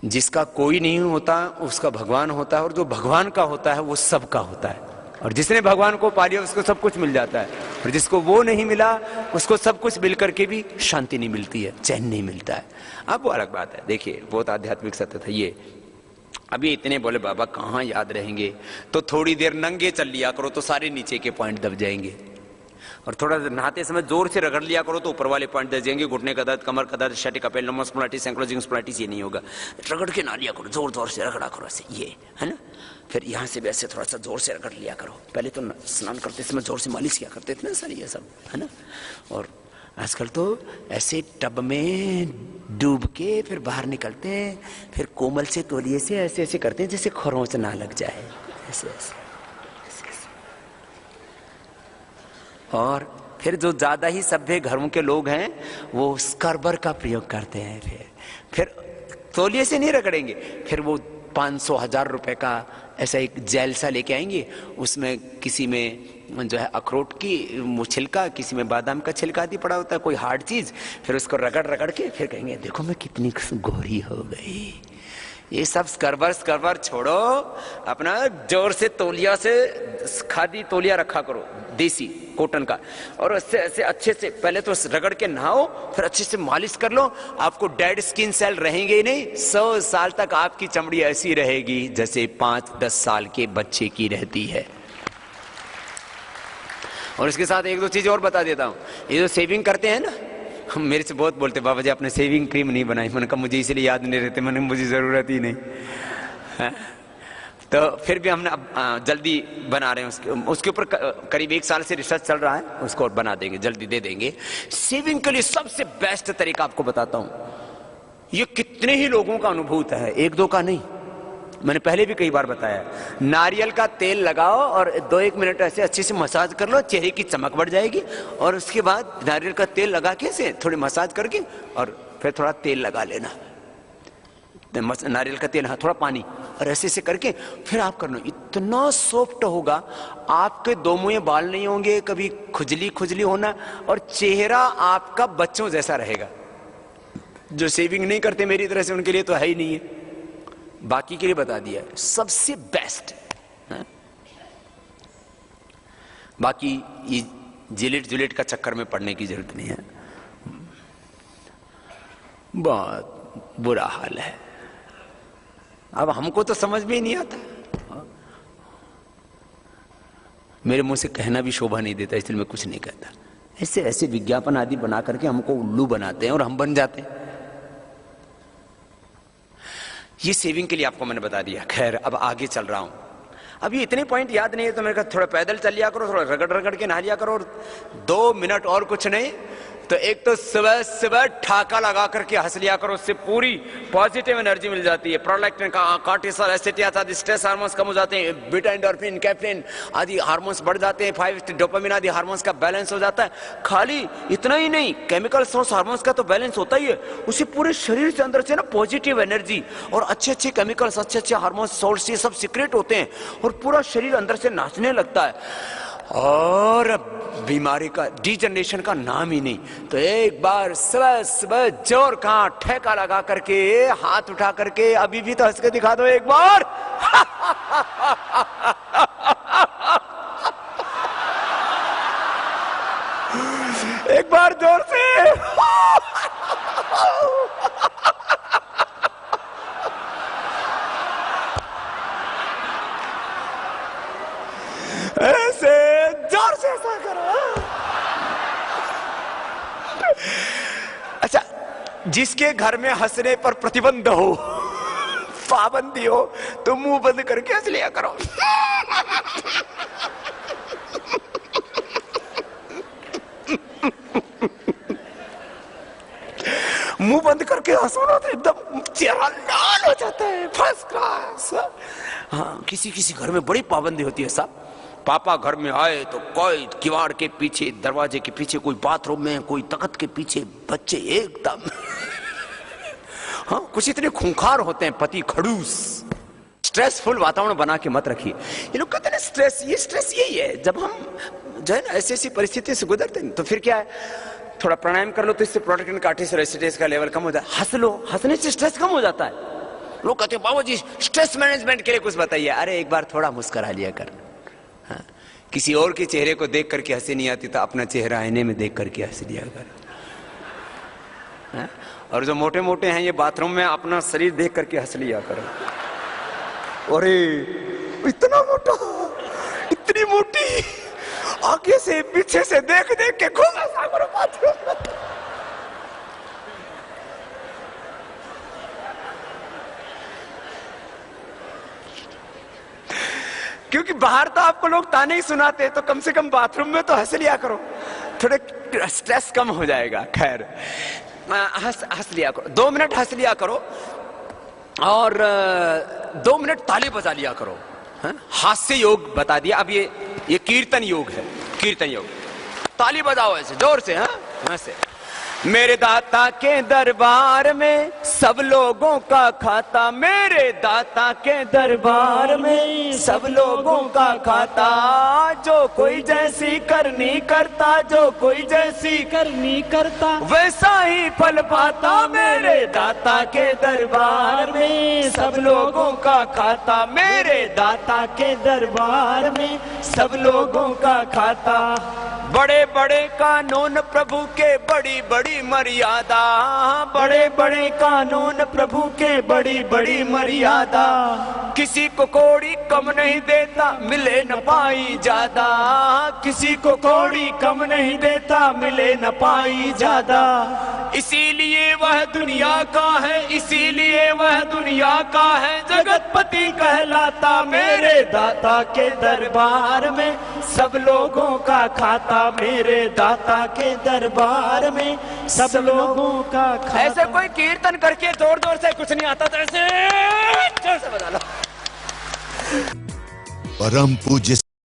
जिसका कोई नहीं होता उसका भगवान होता है, और जो भगवान का होता है वो सबका होता है। और जिसने भगवान को पा लिया उसको सब कुछ मिल जाता है, और जिसको वो नहीं मिला उसको सब कुछ मिल करके भी शांति नहीं मिलती है, चैन नहीं मिलता है। अब वो अलग बात है। देखिए बहुत आध्यात्मिक सत्य था ये। अभी इतने बोले बाबा कहाँ याद रहेंगे, तो थोड़ी देर नंगे चल लिया करो तो सारे नीचे के पॉइंट दब जाएंगे, और थोड़ा नहाते समय जोर से रगड़ लिया करो तो ऊपर वाले पॉइंट दब जाएंगे। घुटने का दर्द, कमर का दर्द, शटिक अपेल, नमस्कुलाइटिस, एंक्लोजिंग स्पॉन्डिलाइटिस, ये नहीं होगा। रगड़ के ना लिया करो, जोर जोर से रगड़ा करो ऐसे, ये है ना। फिर यहाँ से भी ऐसे थोड़ा सा जोर से रगड़ लिया करो। पहले तो स्नान करते समय जोर से मालिश किया करते थे ना सर, ये सब है ना। और आजकल तो ऐसे टब में डूब के फिर बाहर निकलते हैं, फिर कोमल से तौलिए से ऐसे ऐसे करते हैं जैसे खरोंच ना लग जाए, ऐसे ऐसे। और फिर जो ज्यादा ही सभ्य घरों के लोग हैं वो स्क्रबर का प्रयोग करते हैं। फिर तौलिए से नहीं रगड़ेंगे, फिर वो 500-1000 रुपए का ऐसा एक जेल सा लेके आएंगे, उसमें किसी में जो है अखरोट की छिलका, किसी में बादाम का छिलका आदि पड़ा होता है, कोई हार्ड चीज, फिर उसको रगड़ रगड़ के फिर कहेंगे देखो मैं कितनी गोरी हो गई। ये सब स्क्रबर छोड़ो, अपना जोर से तौलिया से खादी तौलिया रखा करो देसी। कॉटन का, और उससे ऐसे अच्छे से पहले तो रगड़ के नहाओ, फिर अच्छे से मालिश कर लो। आपको डेड स्किन सेल रहेंगे ही नहीं। 100 साल तक आपकी चमड़ी ऐसी रहेगी जैसे 5-10 साल के बच्चे की रहती है। और इसके साथ एक दो चीज और बता देता हूं। ये जो सेविंग करते हैं ना, हम मेरे से बहुत बोलते, बाबा जी आपने सेविंग क्रीम नहीं बनाई। मैंने कहा मुझे इसलिए याद नहीं रहते, मैंने मुझे जरूरत ही नहीं है। तो फिर भी हमने अब जल्दी बना रहे हैं उसके ऊपर करीब 1 साल से रिसर्च चल रहा है, उसको बना देंगे, जल्दी दे देंगे। सेविंग के लिए सबसे बेस्ट तरीका आपको बताता हूं। ये कितने ही लोगों का अनुभूत है, 1-2 का नहीं, मैंने पहले भी कई बार बताया। नारियल का तेल लगाओ और 2-1 मिनट ऐसे अच्छे से मसाज कर लो, चेहरे की चमक बढ़ जाएगी। और उसके बाद नारियल का तेल लगा के से थोड़ी मसाज करके और फिर थोड़ा तेल लगा लेना, नारियल का तेल, हाँ थोड़ा पानी, और ऐसे से करके फिर आप करना, इतना सॉफ्ट होगा। आपके 2 मुंह बाल नहीं होंगे, कभी खुजली खुजली होना, और चेहरा आपका बच्चों जैसा रहेगा। जो सेविंग नहीं करते मेरी तरह से, उनके लिए तो है ही नहीं है, बाकी के लिए बता दिया सबसे बेस्ट है। बाकी ये जिलेट का चक्कर में पड़ने की जरूरत नहीं है, बहुत बुरा हाल है। अब हमको तो समझ में ही नहीं आता, मेरे मुंह से कहना भी शोभा नहीं देता, इसलिए मैं कुछ नहीं कहता। ऐसे ऐसे विज्ञापन आदि बना करके हमको उल्लू बनाते हैं और हम बन जाते हैं। ये सेविंग के लिए आपको मैंने बता दिया। खैर अब आगे चल रहा हूं। अभी इतने पॉइंट याद नहीं है तो मेरे कहा थोड़ा पैदल चल लिया करो, थोड़ा रगड़ रगड़ के नहा लिया करो, और 2 मिनट और कुछ नहीं तो एक तो सुबह सुबह ठाका लगा करके हंस लिया करो, उससे पूरी पॉजिटिव एनर्जी मिल जाती है। प्रोलैक्टिन, कॉर्टिसोल, एसिटियास आदि स्ट्रेस हार्मोन्स कम हो जाते हैं, बीटा एंडोर्फिन, कैफीन आदि हार्मोन्स बढ़ जाते हैं, 5 डोपामिन आदि हार्मोन्स का बैलेंस हो जाता है। खाली इतना ही नहीं, केमिकल सोर्स हार्मोन्स का तो बैलेंस होता ही है, उसे पूरे शरीर से अंदर से ना पॉजिटिव एनर्जी और अच्छे अच्छे केमिकल्स, अच्छे अच्छे हार्मोन्स सोर्स ये सब सीक्रेट होते हैं, और पूरा शरीर अंदर से नाचने लगता है, और बीमारी का, डिजनरेशन का नाम ही नहीं। तो एक बार सुबह सुबह जोर का ठेका लगा करके, हाथ उठा करके, अभी भी तो हंस के दिखा दो एक बार। एक बार जोर से। ऐसे जोर से ऐसा करो। अच्छा, जिसके घर में हंसने पर प्रतिबंध हो, पाबंदी हो, तो मुंह बंद करके हंस लिया करो। मुंह बंद करके हंसो ना तो एकदम चेहरा लाल हो जाता है, फर्स्ट क्लास। हाँ, किसी किसी घर में बड़ी पाबंदी होती है साहब। पापा घर में आए तो कोई किवाड़ के पीछे, दरवाजे के पीछे, कोई बाथरूम में, कोई तख्त के पीछे, बच्चे एकदम हाँ, कुछ इतने खूंखार होते हैं, पति खड़ूस। स्ट्रेसफुल वातावरण बना के मत रखिए। ये लोग कहते हैं स्ट्रेस, ये स्ट्रेस यही है, जब हम जो है ना ऐसी ऐसी परिस्थिति से गुजरते हैं तो फिर क्या है, थोड़ा प्राणायाम कर लो तो इससे प्रोटीन, कार्टिसोल, एसिटेस का लेवल कम हो जाता है। हंस लो, हंसने से स्ट्रेस कम हो जाता है। लोग कहते हैं बाबा जी स्ट्रेस मैनेजमेंट के लिए कुछ बताइए। अरे एक बार थोड़ा मुस्कुरा लिया कर। हाँ, किसी और के चेहरे को देख करके हंसी नहीं आती तो अपना चेहरा आईने में देख करके हंस लिया कर। हाँ? और जो मोटे मोटे हैं ये बाथरूम में अपना शरीर देख करके हंस लिया करो। अरे इतना मोटा, इतनी मोटी, आगे से पीछे से देख देख के खूब हंसा करो बाथरूम में। क्योंकि बाहर तो आपको लोग ताने ही सुनाते, तो कम से कम बाथरूम में तो हंस लिया करो, थोड़े स्ट्रेस कम हो जाएगा। खैर हंस लिया करो, 2 मिनट हंस लिया करो, और 2 मिनट ताली बजा लिया करो। हास्य योग बता दिया। अब ये कीर्तन योग है, कीर्तन योग। ताली बजाओ ऐसे जोर से, हाँ ऐसे। मेरे दाता के दरबार में सब लोगों का खाता, मेरे दाता के दरबार में सब लोगों का खाता, जो कोई जैसी करनी करता, जो कोई जैसी करनी करता, वैसा ही फल पाता। मेरे दाता के दरबार में सब लोगों का खाता, मेरे दाता के दरबार में सब लोगों का खाता। बड़े बड़े कानून प्रभु के बड़ी बड़ी मर्यादा, बड़े बड़े कानून प्रभु के बड़ी बड़ी मर्यादा, किसी को कोड़ी कम नहीं देता मिले न पाई ज्यादा, किसी को कोड़ी कम नहीं देता मिले न पाई ज्यादा, इसीलिए वह दुनिया का है, इसीलिए वह दुनिया का है, जगतपति कहलाता मेरे दाता के दरबार में सब लोगों का खाता, मेरे दाता के दरबार में सब लोगों का खाता। ऐसे कोई कीर्तन करके जोर जोर से कुछ नहीं आता तो ऐसे जोर से बजा लो। परम पूज्य